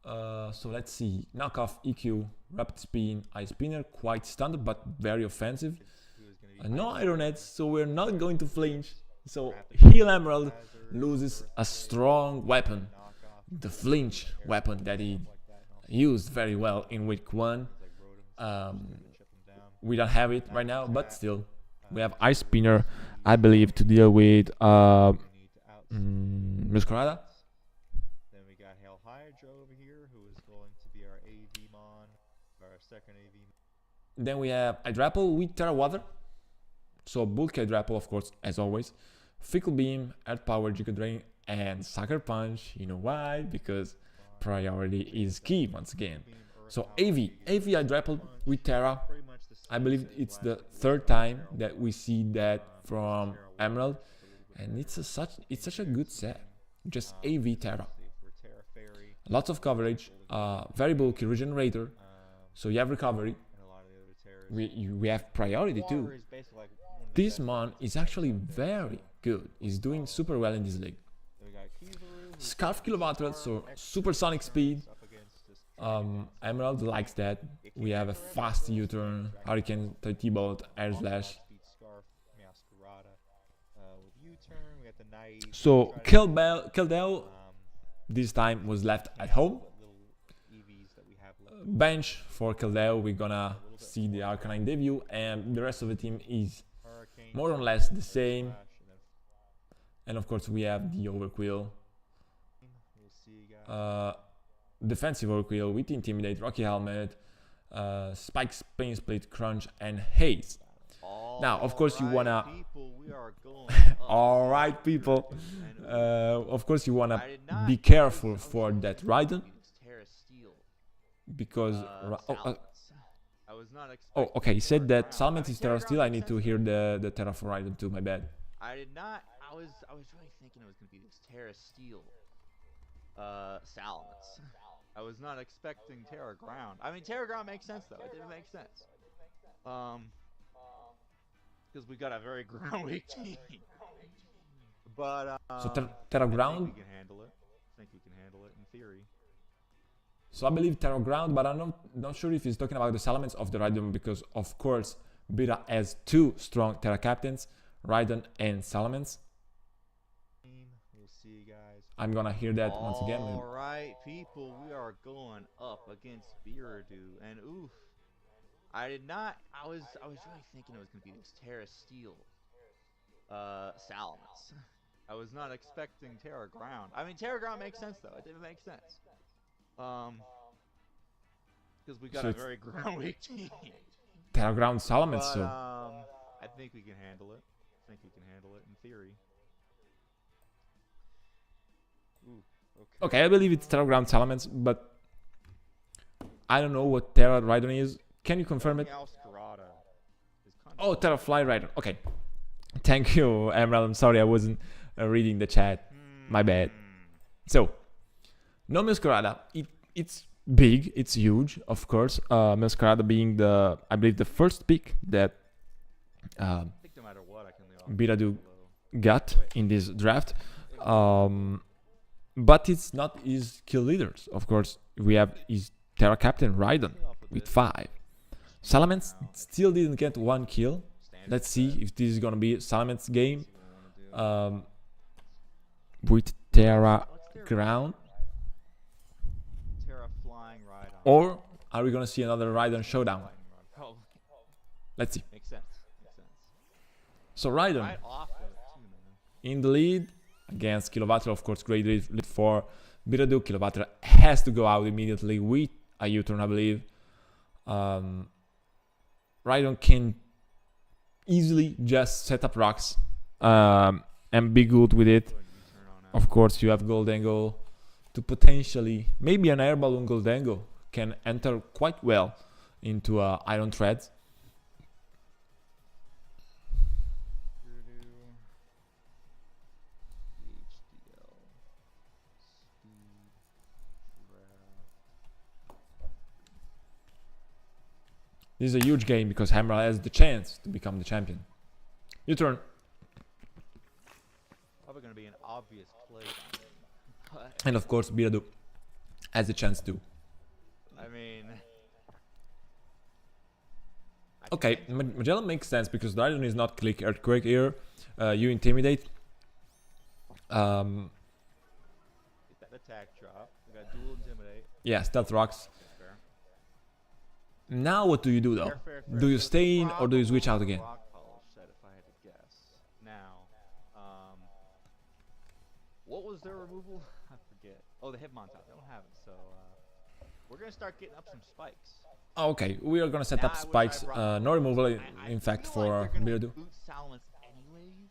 So let's see. Knockoff, EQ, Rapid Spin, Ice Spinner, quite standard but very offensive. No Iron Heads, so we're not going to flinch. So Heal Emerald loses a strong weapon, the flinch weapon that he used very well in week 1. We don't have it right now, but still. We have Ice Spinner, I believe, to deal with Muscarada. Then we got Hail Hydra over here, who is going to be our AV-mon, our second AV. Then we have Hydrapple with Terra Water. So bulky Hydrapple, of course, as always. Fickle Beam, Earth Power, Giga Drain, and Sucker Punch. You know why? Because priority is key once again. So AV Hydrapple with Terra. I believe it's the 3rd time that we see that from Emerald, and it's such a good set. Just AV Terra. Lots of coverage, very bulky regenerator. So you have recovery. We have priority too. This mon is actually very good. He's doing super well in this league. Scarf Kilowatt, so supersonic speed. Emerald likes that. We have a fast U-turn, Hurricane, T-Bolt, Air Slash. So Keldeo this time was left at home. Bench for Keldeo, we're gonna see the Arcanine debut, and the rest of the team is more or less the same. And of course we have the Overquill. Defensive Overquill with Intimidate, Rocky Helmet, Spike, Pain Split, Crunch, and Haze. Now, of course, you wanna. Alright, people. Of course, you wanna be careful for that Raiden. Because. Oh, okay. He said that Salamence is Terra Steel. I need to hear the Terra for Raiden too. My bad. I did not. I was really thinking it was gonna be this Terra Steel. Salamence. I was not expecting Terra Ground. I mean, Terra Ground makes sense though. It didn't make sense. Because we got a very ground weak team. But so Terra Ground. I think we can handle it. I think we can handle it in theory. So I believe Terra Ground, but I'm not sure if he's talking about the Salamence of the Raiden, because of course Bira has 2 strong Terra Captains, Raiden and Salamence. We'll see you guys. I'm gonna hear that once again. Alright, people, we are going up against Beardo, and oof. I did not. I was really thinking it was gonna be this Terra Steel. Salamence. I was not expecting Terra Ground. I mean, Terra Ground makes sense though. It didn't make sense. Because we got So a it's very ground weak team. Terra Ground Salamence, But, so. I think we can handle it. I think we can handle it in theory. Ooh, Okay, I believe it's Terra Ground Salamence, but I don't know what Terra Raiden is. Can you confirm it? Oh, Terra Fly Raiden. Okay. Thank you, Emerald. I'm sorry I wasn't reading the chat. My bad. So, no Muscarada. It's big. It's huge, of course. Muscarada being the, I believe, the first pick that I think no matter what, I can Biradu got in this draft. But it's not his kill leaders. Of course, we have his Terra Captain Raiden with 5. Salamence still didn't get 1 kill. Let's see if this is gonna be Salamence's game with Terra Ground, Terra Flying Raiden. or are we gonna see another Raiden showdown? Probably. Let's see. Makes sense. Makes sense. So Raiden Right off of it too, man. in the lead against Kilowatt, of course, great lead for Biradu Kilowatt has to go out immediately with a U-turn, I believe. Raydon can easily just set up rocks and be good with it. Of course, you have Goldango to potentially, maybe an air balloon Goldango can enter quite well into Iron Threads. BHDL Speed This is a huge game because Hammer has the chance to become the champion. Your turn. Probably gonna be an obvious play. But And of course, Biradu has the chance to. I mean, Okay, Magellan makes sense because Raydon is not click earthquake here. You intimidate. get that attack drop. We got dual intimidate. Yeah, stealth rocks. Fair. Now what do you do though? Fair. Do you stay in or do you switch out again? Rock polish set, if I had to guess. Now, what was their removal? I forget. Oh, the Hitmontop. They don't have it, so we're gonna start getting up some spikes. Okay, we are gonna set Now up I wish I spikes. brought- No removal, I in fact, feel like for they're gonna Biradu. boot Salamence anyways.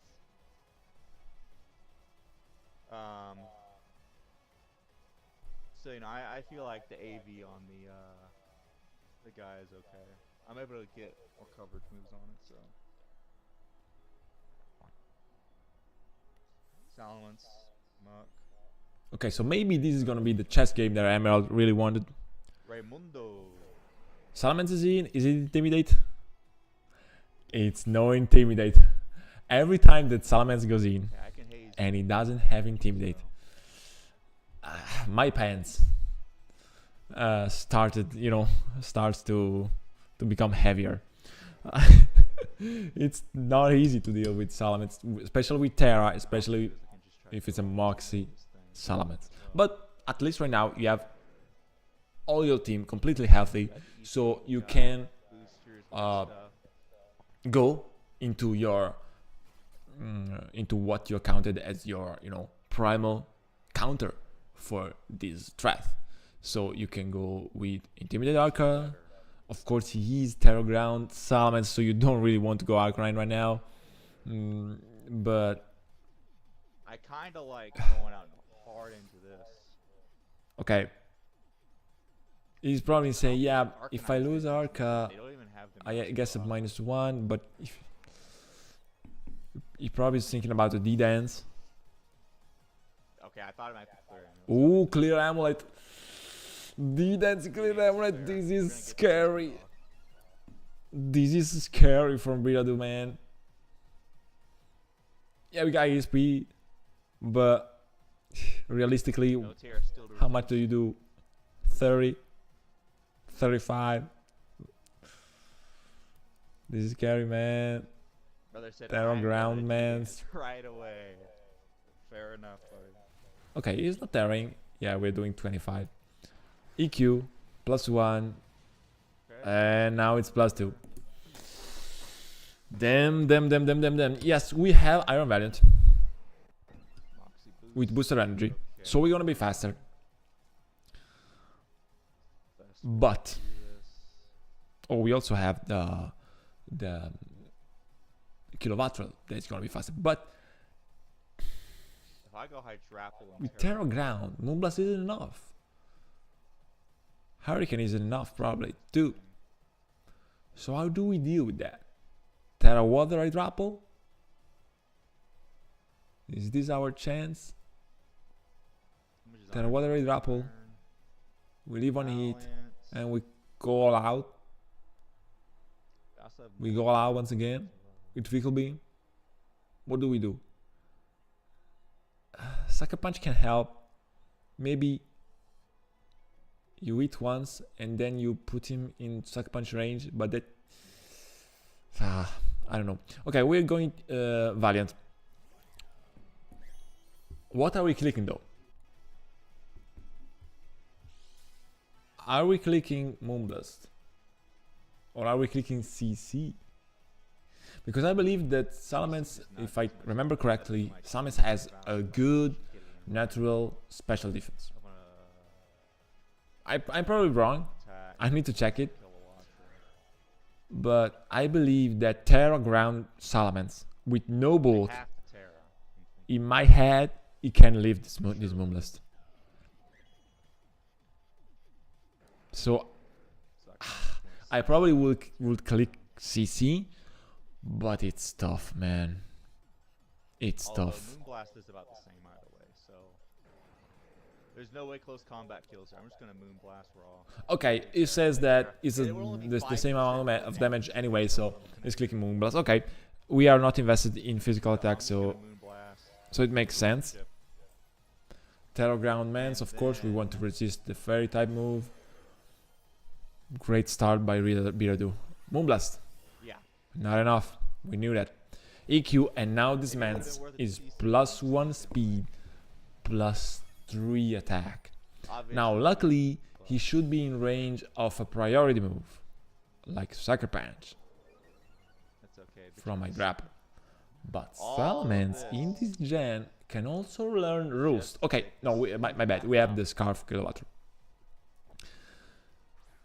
So you know, I feel like the AV on the guy is okay. I'm able to get more coverage moves on it, so. Salamence, Muck, Okay, so maybe this is gonna be the chess game that Emerald really wanted. Raymundo. Salamence is in. Is it intimidate? It's no intimidate. Every time that Salamence goes in Yeah, I can haze. and he doesn't have intimidate, my pants starts to become heavier. It's not easy to deal with Salamence, especially with Terra, especially if it's a Moxie Salamence. But at least right now you have all your team completely healthy, so you can Boosters, uh, stuff. go into your into what you're counted as your primal counter for this threat. So you can go with Intimidate Arca. Of course, he is Terror Ground Salamence, so you don't really want to go Arcanine right now. But I kind of like going out hard into this. okay, he's probably saying, yeah, if I lose Arca, They don't even have the I magic guess at buff. -1. But if he probably is thinking about the D-Dance. Okay, I thought it might be clear. Ooh, clear amulet. D-Dance, clear amulet. This is scary. This is scary from Biradu, man. Yeah, we got ESP, but realistically, No tear, still to how much do you do? 30, 35. This is scary, man. Brother said They're on I'm ground, gonna do man. this right away. Fair enough, buddy. Okay, he's not tearing. Yeah, we're doing 25. EQ, +1. Okay. And now it's +2. Damn. Yes, we have Iron Valiant Moxie boost. with booster energy. Okay, So we're gonna be faster. best But do this. oh, we also have the kilowatt that's gonna be faster. But If I go Hydrapple and with Terra, Terra Ground, Moonblast isn't enough. Hurricane isn't enough probably too. So how do we deal with that? Terra Water Hydrapple? Is this our chance? how much is Terra Iron Water Fist Hydrapple. burn? We live on heat Balance. and we go all out. Also have We go all out once again with Fickle Beam. What do we do? Sucker Punch can help. Maybe you hit once and then you put him in Sucker Punch range, but that I don't know. Okay, we're going Valiant. What are we clicking though? Are we clicking Moonblast? Or are we clicking CC? Because I believe that Salamence, if I remember correctly, Salamence has a good natural special defense. I wanna I'm probably wrong. Attack. I need to check it. Kilowatt. But I believe that Terra ground Salamence with no bolt Half the Terra. in my head, he can live this Moonblast. So I probably would click CC, but it's tough, man. It's tough. Moonblast is about the same either way, so there's no way close combat kills her. I'm just gonna Moonblast raw. Okay, it says that it's It will only be the same amount 5% of damage anyway, so it's clicking Moonblast. Okay, we are not invested in physical attack, so it makes sense. Terror Ground Mans, of course, we want to resist the Fairy type move. Great start by Biradu. Moonblast. Yeah. Not enough. We knew that. EQ, and now this Mans is +1 speed, +3 attack. Obviously. Now, luckily, he should be in range of a priority move, like Sucker Punch That's okay. from my grapple. But All Salamence in this gen can also learn Roost. Okay, no, my bad. We have the Scarf Kilowatt.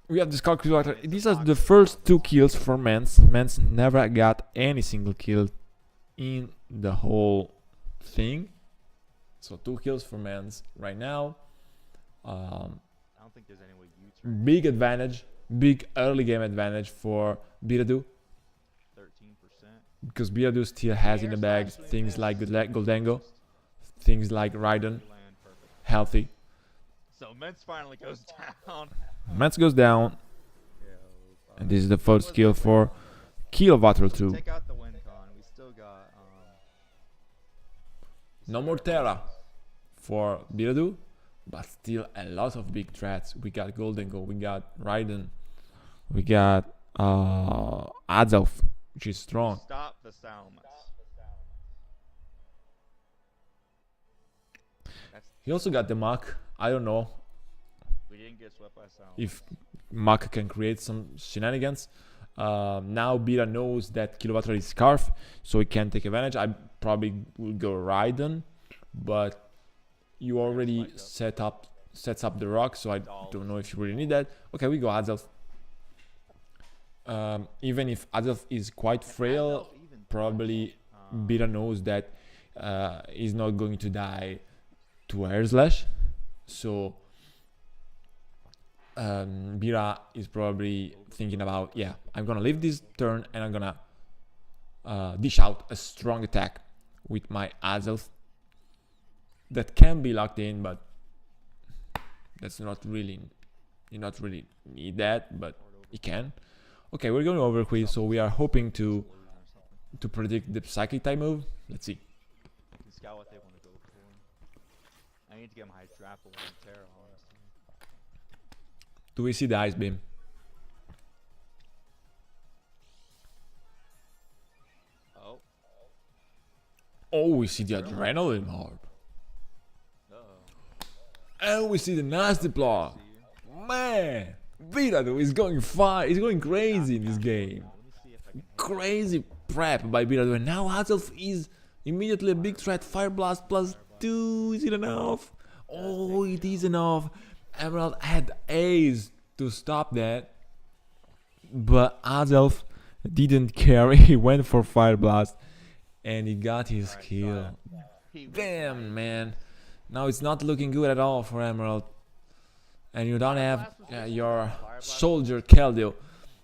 We have the Scarf Kilowatt. These are the first 2 kills for Mans. Mans never got any single kill in the whole thing. So 2 kills for Mans right now. I don't think there's any way you turn Big advantage, big early game advantage for Biradu, 13%. because Biradu still has in the bag things like Goldango, things like Raiden, Land perfect. healthy. So Mence finally goes down. Mets goes down, and this is the first kill for Kilowatt 2. Take out the win con. We still got No more Terra for Biradu, but still a lot of big threats. We got Goldango, we got Raiden, we got Azelf, which is strong. Stop the Salamence. He also got the Mach. I don't know We didn't get swept by Salamence. if Mach can create some shenanigans. Now Bira knows that Kilowatt is Scarf, so he can take advantage. I probably will go Raiden, but you already sets up the rock, so I don't know if you really need that. Okay, we go Azelf. Even if Azelf is quite frail, probably Bira knows that he's not going to die to Air Slash, so Bira is probably thinking about, yeah, I'm gonna leave this turn and I'm gonna dish out a strong attack with my Azelf that can be locked in, but that's not really, you not really need that, but you can. Okay, we're going over quiz, so we are hoping to predict the Psychic type move. Let's see. You scout what they want to go for. I need to get my Drapple and Terra, honestly. Do we see the Ice Beam? Oh. Oh, we see the Adrenaline Orb. Uh-oh. And we see the Nasty Block. Man, Biradu is going far. He's going crazy in this game. Let me see if I can. Crazy prep by Biradu. And now Azelf is immediately a big threat. Fire Blast +2. Is it enough? Oh, it is enough. Emerald had Ace to stop that. But Azelf didn't care. He went for Fire Blast. And he got his kill. Damn, man. Now it's not looking good at all for Emerald. And you don't have your soldier Keldeo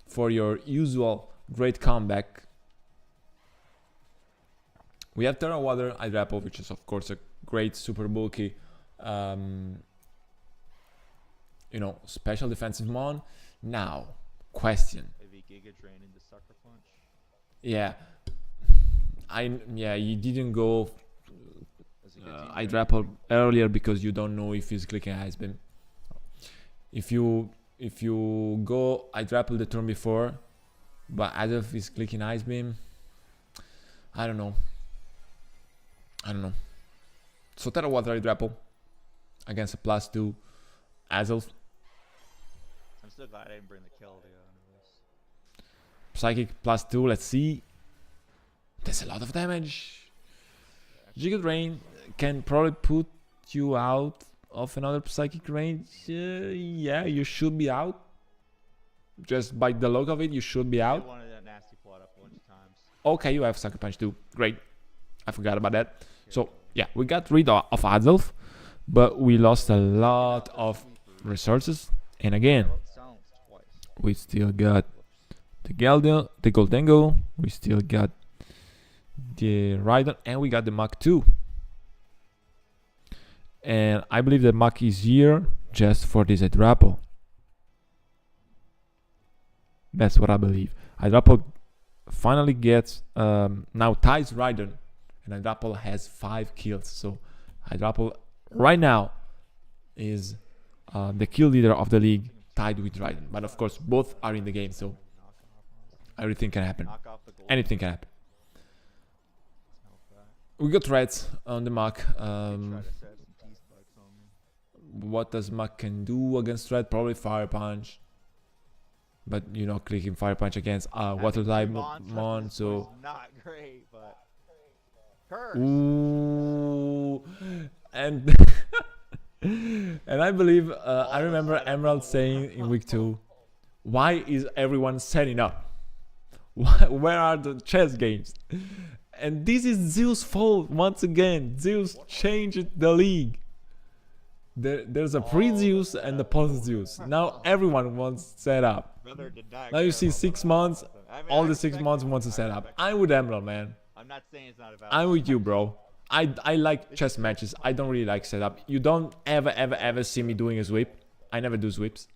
for your usual great comeback. We have Terra Water Hydrapple, which is of course a great super bulky special defensive mon. Now, question. Maybe Giga Drain into Sucker Punch. Yeah. You didn't go Hydrapple earlier because you don't know if he's clicking Ice Beam. If you go Hydrapple the turn before, but Azelf is clicking Ice Beam, I don't know. So Terra Water Hydrapple against a +2 Azelf. I'm still glad I didn't bring the kill to this. Psychic +2, let's see. That's a lot of damage. Giga Drain can probably put you out of another psychic range. Yeah, you should be out. Just by the look of it, you should be I out. wanted that nasty plot up a bunch of times. Okay, you have Sucker Punch too. Great. I forgot about that. So, yeah, we got rid of Adolf, but we lost a lot of resources. And again, Sounds twice. we still got the Goldengo, we still got the Raiden, and we got the Mach 2. And I believe that Mach is here just for this Hydrapple. That's what I believe. Hydrapple finally gets now ties Raiden, and Hydrapple has 5 kills. So Hydrapple right now is the kill leader of the league, tied with Raiden. But of course, both are in the game, so everything can happen. Knock off the gold. Anything can happen. Help that. We got threats on the Mach. Try to set some T-spikes on me. What does Mach can do against threat? Probably Fire Punch. But you know, clicking Fire Punch against Water type Mon, so was not great, but curse. ooh, and and I believe I remember Emerald saying in week 2, why is everyone setting up? Where are the chess games? And this is Zeus' fault once again. Zeus changed the league. There's a pre-Zeus and the post-Zeus. Now everyone wants set up. Brother did not Now you care see about 6 that. months, I mean, all I the 6 expect months it. wants to set I up. expect I'm it. with Emerald, man. I'm not saying it's not about. I'm with you, bro. I like chess matches. I don't really like setup. You don't ever see me doing a sweep. I never do sweeps.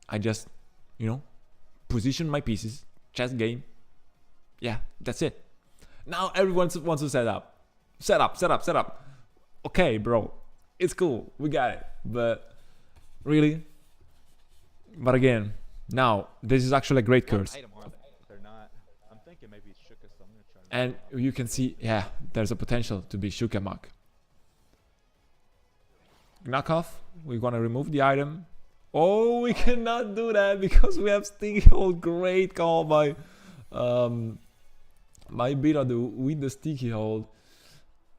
I just, you know, position my pieces. Chess game. Yeah, that's it. Now everyone wants to set up. Set up. Okay, bro. It's cool. We got it. But really? But again, now this is actually a great What curse. item are they? They're not. I'm thinking maybe it's Shuka, so I'm gonna try. And you can see, yeah, there's a potential to be Shuka Mach. Knockoff, we're gonna remove the item. Oh, we cannot do that because we have Sticky Hold. Great call by Biradu with the Sticky Hold.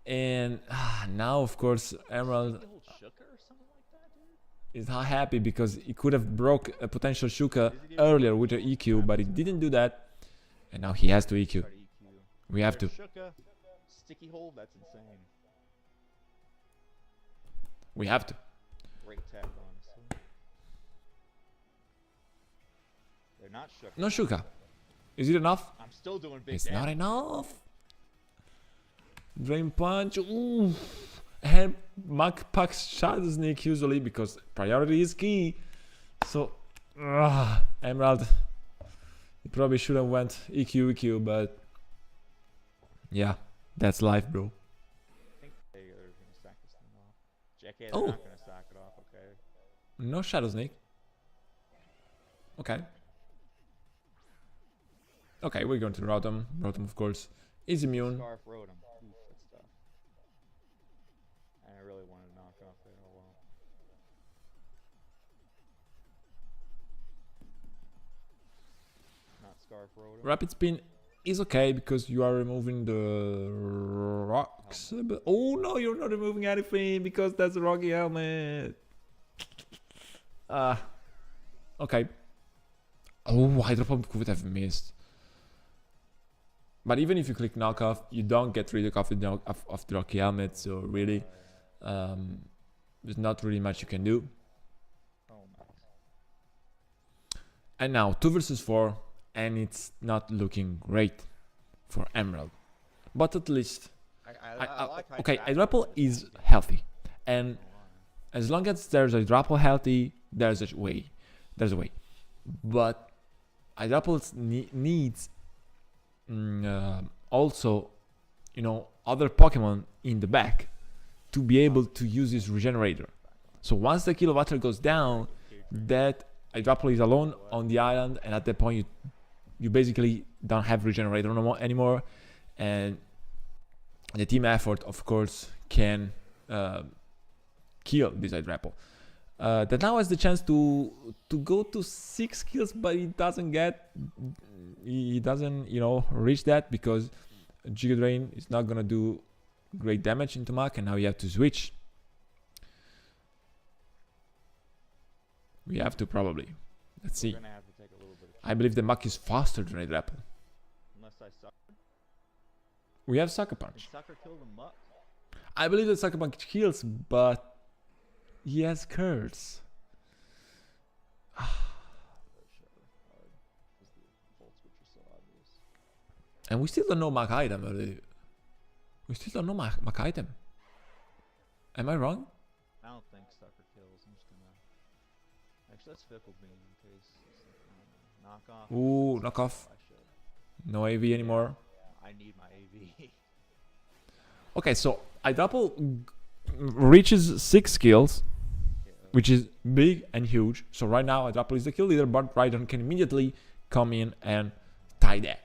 And now, of course, Emerald Old Shuka or something like that, dude. is not happy because he could have broke a potential Shuka earlier with the EQ, but he didn't do that. And now he has to EQ. Try to EQ. We have to. There's Shuka, sticky hold. That's insane. We have to. Great tech, honestly. They're not Shuka. No Shuka. Is it enough? I'm still doing big It's damage. not enough. Drain Punch. Ooh. And Mach packs Shadow Sneak usually because priority is key. So, Emerald. You probably should have went EQ, but yeah, that's life, bro. I think they're gonna sack this thing off. JK, they're Oh. not gonna sack it off. Okay. No Shadow Sneak. Okay. Okay, we're going to Rotom. Rotom, of course, is immune. Scarf Rotom. Oof, that's tough. I really wanted to knock off there. Oh well. Not Scarf Rotom. Rapid Spin is okay because you are removing the rocks. But, oh no, you're not removing anything because that's a Rocky Helmet. Okay. Oh, Hydropump could have missed. But even if you click knockoff, you don't get rid of the Rocky Helmet. So really, there's not really much you can do. Oh my. And now 2 versus 4, and it's not looking great for Emerald. But at least, I like how okay, fast Hydrapple it is healthy, and as long as there's a Hydrapple healthy, there's a way. There's a way. But Hydrapple needs also, you know, other Pokemon in the back to be able to use his regenerator. So once the kilowatt goes down, that Hydrapple is alone on the island, and at that point you basically don't have regenerator anymore, and the team effort, of course, can kill this Hydrapple. That now has the chance to go to 6 kills, but he doesn't, you know, reach that because Giga Drain is not gonna do great damage into Mach, and now you have to switch. We have to probably. Let's see. We're gonna have to take a little bit of I believe the Muck is faster than a Drapple. unless I suck. We have Sucker Can Punch. Sucker kill the Muck? I believe that Sucker Punch kills, but he has curse. Oh, sure. Because the Volt Switch is so obvious. And we still don't know Muck item. Really. We still don't know Muck item. Am I wrong? I don't think Sucker kills. I'm just gonna. Actually, let's Fickle Beam in case it's like, knock off. Ooh, knock off. I should. No AV anymore. I need my AV. Okay, so Drapple reaches 6 skills, which is big and huge. So right now Drapple is the kill leader, but Raiden can immediately come in and tie that.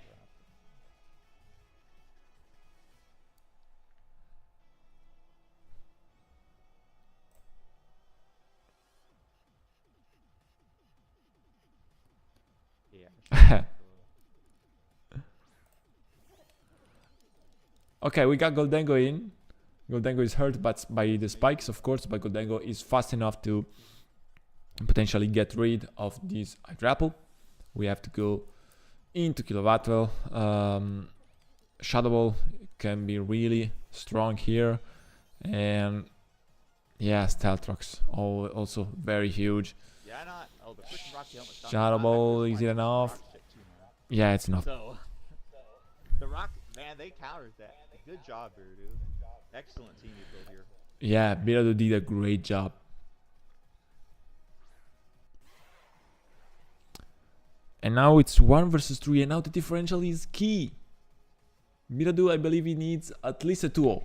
Yeah. Okay, we got Goldengo in. Goldengo is hurt but by the spikes, of course, but Goldengo is fast enough to potentially get rid of this Drapple. We have to go into Kilowatt. Shadow Ball can be really strong here. And yeah, Stealth Rocks also very huge. Yeah, not. Oh, the freaking Rocky helmet. Shadow Ball, is it enough? Yeah, it's enough. So, the Rock, man, they countered that. Good job here, dude. Excellent team you built here. Yeah, Birado did a great job. And now it's 1 versus 3, and now the differential is key. Birado, I believe he needs at least a 2-0.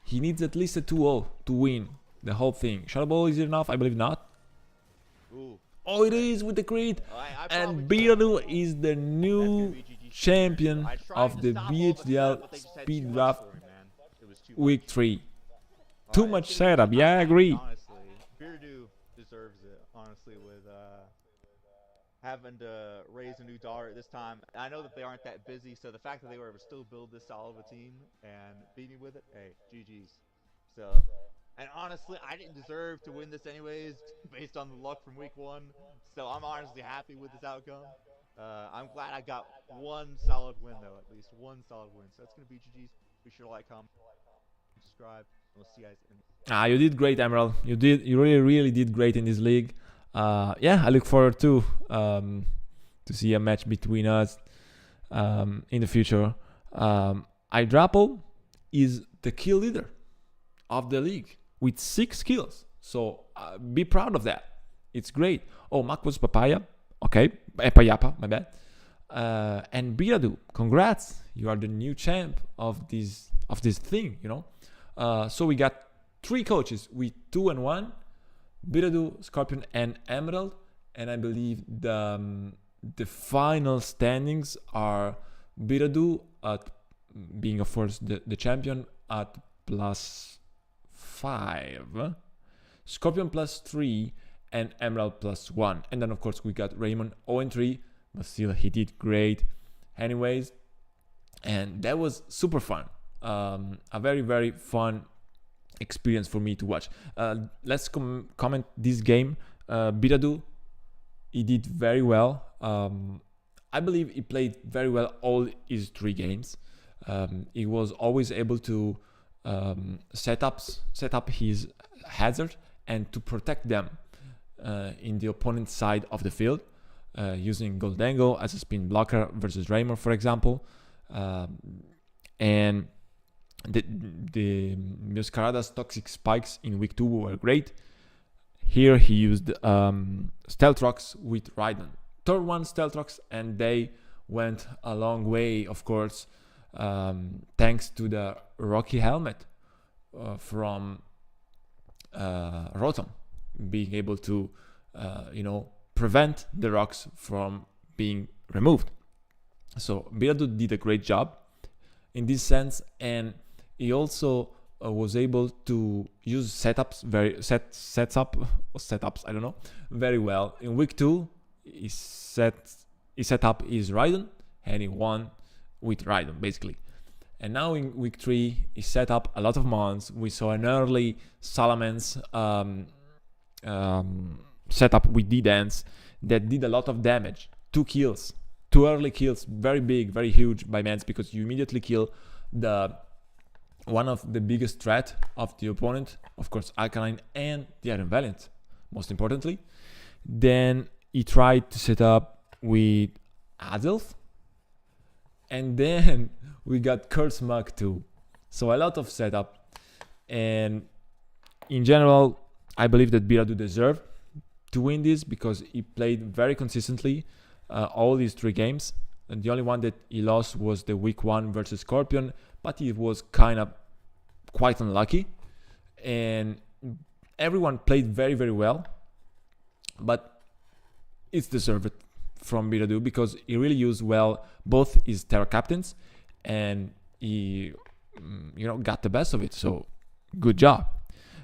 He needs at least a 2-0 to win the whole thing. Shadow Ball, is it enough? I believe not. Ooh. Oh, it is with the crit. I And probably- Birado is the That's gonna new be GG. champion I tried of to the stop all the BHDL stuff, but they just had Speed too much Draft for me, man. It was too Week much. 3. Well, Too it's much gonna be- setup. Yeah, I agree. Honestly, Beardo deserves it. Honestly, with having to raise a new daughter at this time, I know that they aren't that busy. So the fact that they were able to still build this solid of a team and beat me with it, hey, GG's. So, and honestly, I didn't deserve to win this anyways, based on the luck from week 1. So I'm honestly happy with this outcome. I'm glad I got one solid win though, at least one solid win. So that's gonna be GG's. Be sure to like, comment, subscribe. We'll see you guys in You did great, Emerald. You really did great in this league. Yeah, I look forward to see a match between us in the future. Drapple is the kill leader of the league with 6 kills. So be proud of that. It's great. Oh, Mac was Papaya. Okay, Payapa, my bad. And Birado, congrats! You are the new champ of this thing. You know. So we got 3 coaches with 2 and 1. Birado, Scorpion, and Emerald. And I believe the final standings are Birado at being of course the champion at +5, Scorpion +3, and Emerald +1. And then of course we got Raymon 0-3, but still he did great anyways. And that was super fun. A very, very fun experience for me to watch. Let's comment this game. Birado, he did very well. I believe he played very well all his 3 games. He was always able to set up his hazard and to protect them in the opponent's side of the field, using Goldengo as a spin blocker versus Raymon, for example. And the Muscarada's toxic spikes in week 2 were great. Here he used Stealth Rocks with Raiden. Third one Stealth Rocks, and they went a long way, of course, thanks to the Rocky helmet from Rotom being able to prevent the rocks from being removed. So Birado did a great job in this sense, and he also was able to use setups I don't know, very well. In week 2 he set up his Raiden and he won with Raiden basically. And now in week 3 he set up a lot of mons. We saw an early Salamence setup with D-Dance that did a lot of damage. 2 kills, 2 early kills, very big, very huge by Mans, because you immediately kill one of the biggest threat of the opponent, of course Alkaline and the Iron Valiant, most importantly. Then he tried to set up with Azelf, and then we got Curse Mug too. So a lot of setup, and in general I believe that Biradu deserved to win this because he played very consistently all these 3 games, and the only one that he lost was the week 1 versus Scorpion, but he was kind of quite unlucky, and everyone played very, very well, but it's deserved from Biradu because he really used well both his Terra captains, and he got the best of it, so good job.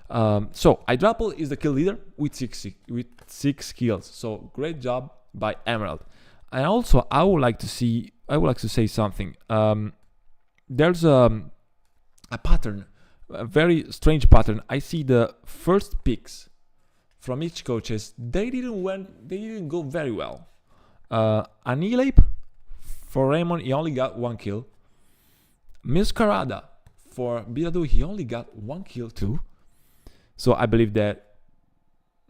So Hydrapple is the kill leader with 6 kills, so great job by Emerald. And also I would like to say something. There's a pattern, a very strange pattern. I see the first picks from each coaches, they didn't go very well. Annihilate for Raymon, he only got 1 kill. Masquerada for Biradu, he only got 1 kill too. So I believe that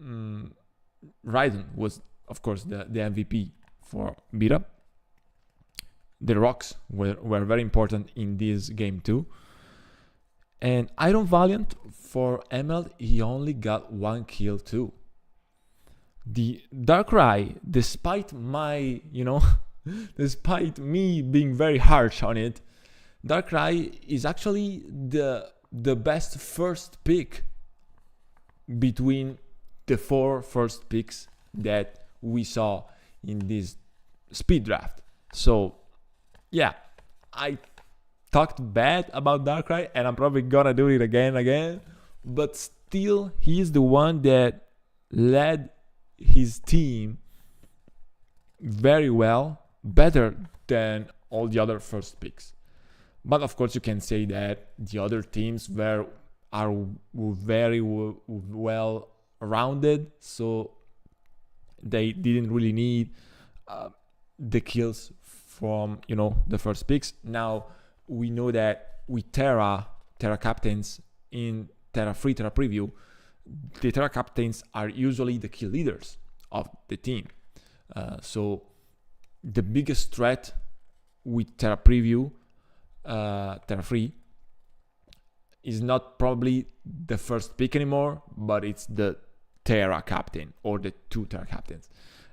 Raiden was, of course, the MVP for Bira. The rocks were very important in this game too. And Iron Valiant for Emerald, he only got 1 kill too. The Darkrai, despite my, despite me being very harsh on it, Darkrai is actually the best first pick between the 4 first picks that we saw in this speed draft. So yeah, I talked bad about Darkrai, and I'm probably gonna do it again, but still he's the one that led his team very well, better than all the other first picks. But of course you can say that the other teams are very well rounded, so they didn't really need the kills from the first picks. Now we know that with Terra captains in Terra Free, Terra Preview, the Terra captains are usually the kill leaders of the team. So the biggest threat with Terra Preview, Terra Free, is not probably the first pick anymore, but it's the Terra captain or the 2 Terra captains.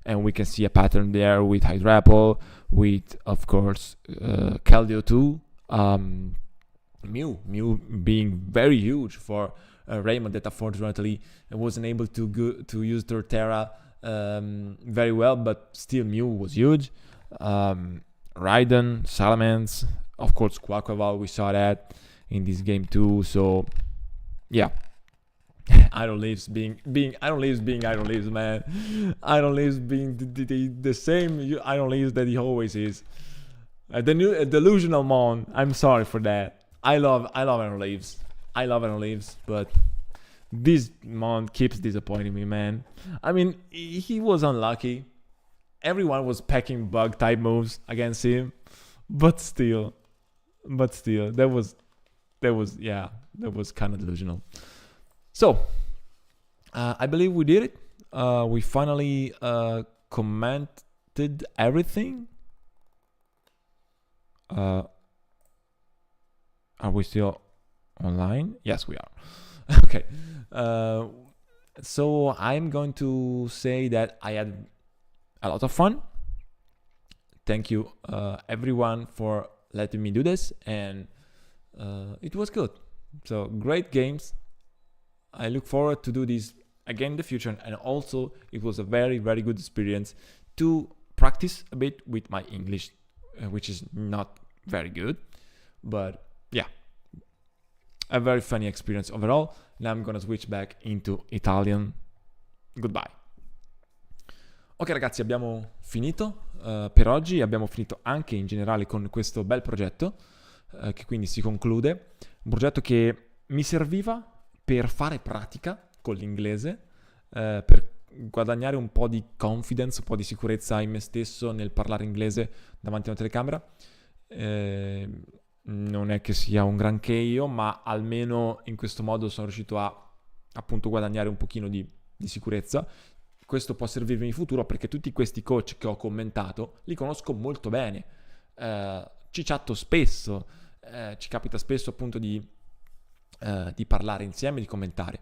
And we can see a pattern there with Hydrapple, with, of course, Keldeo too. Mew being very huge for Raymon, that unfortunately wasn't able to use their Terra very well, but still Mew was huge. Raiden, Salamence, of course Quaquaval, we saw that in this game too. So yeah, Iron Leaves being Iron Leaves, man. Iron Leaves being the same Iron Leaves that he always is. The new delusional Mon. I'm sorry for that. I love Iron Leaves. I love Iron Leaves, but this Mon keeps disappointing me, man. I mean, he was unlucky. Everyone was packing bug type moves against him, but still, that was kind of delusional. So, I believe we did it. We finally commented everything. Are we still online? Yes, we are. Okay. So I'm going to say that I had a lot of fun. Thank you, everyone, for letting me do this, and it was good. So great games. I look forward to do this again in the future, and also it was a very, very good experience to practice a bit with my English, which is not very good, but yeah, a very funny experience overall. Now I'm gonna switch back into Italian. Goodbye. Ok ragazzi, abbiamo finito per oggi, abbiamo finito anche in generale con questo bel progetto che quindi si conclude, un progetto che mi serviva per fare pratica con l'inglese, per guadagnare un po' di confidence, un po' di sicurezza in me stesso nel parlare inglese davanti a una telecamera. Non è che sia un granché io, ma almeno in questo modo sono riuscito a appunto guadagnare un pochino di sicurezza. Questo può servirmi in futuro perché tutti questi coach che ho commentato li conosco molto bene, ci chatto spesso, ci capita spesso appunto di parlare insieme, di commentare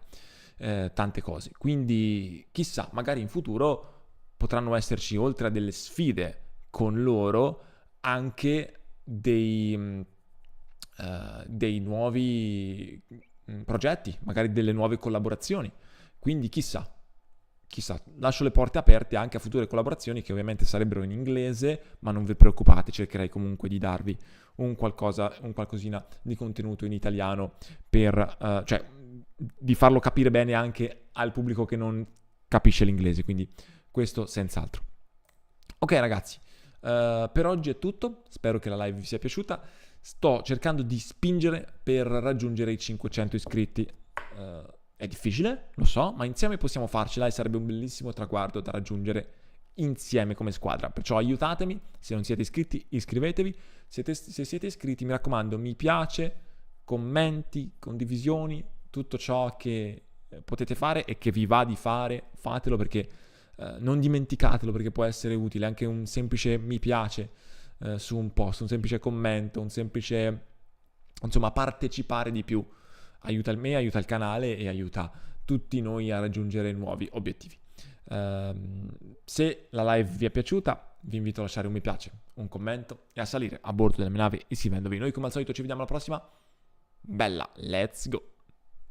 tante cose. Quindi chissà, magari in futuro potranno esserci, oltre a delle sfide con loro, anche dei nuovi progetti, magari delle nuove collaborazioni. Quindi chissà, lascio le porte aperte anche a future collaborazioni che ovviamente sarebbero in inglese, ma non vi preoccupate, cercherei comunque di darvi un qualcosina di contenuto in italiano per, cioè, di farlo capire bene anche al pubblico che non capisce l'inglese, quindi questo senz'altro. Ok ragazzi, per oggi è tutto, spero che la live vi sia piaciuta. Sto cercando di spingere per raggiungere i 500 iscritti. È difficile, lo so, ma insieme possiamo farcela e sarebbe un bellissimo traguardo da raggiungere insieme come squadra. Perciò aiutatemi, se non siete iscritti iscrivetevi, se siete iscritti mi raccomando mi piace, commenti, condivisioni, tutto ciò che potete fare e che vi va di fare, fatelo perché non dimenticatelo, perché può essere utile anche un semplice mi piace su un post, un semplice commento, un semplice, insomma, partecipare di più. Aiuta me, aiuta il canale e aiuta tutti noi a raggiungere nuovi obiettivi. Se la live vi è piaciuta, vi invito a lasciare un mi piace, un commento e a salire a bordo della mia nave iscrivendovi. Noi come al solito ci vediamo alla prossima. Bella, let's go!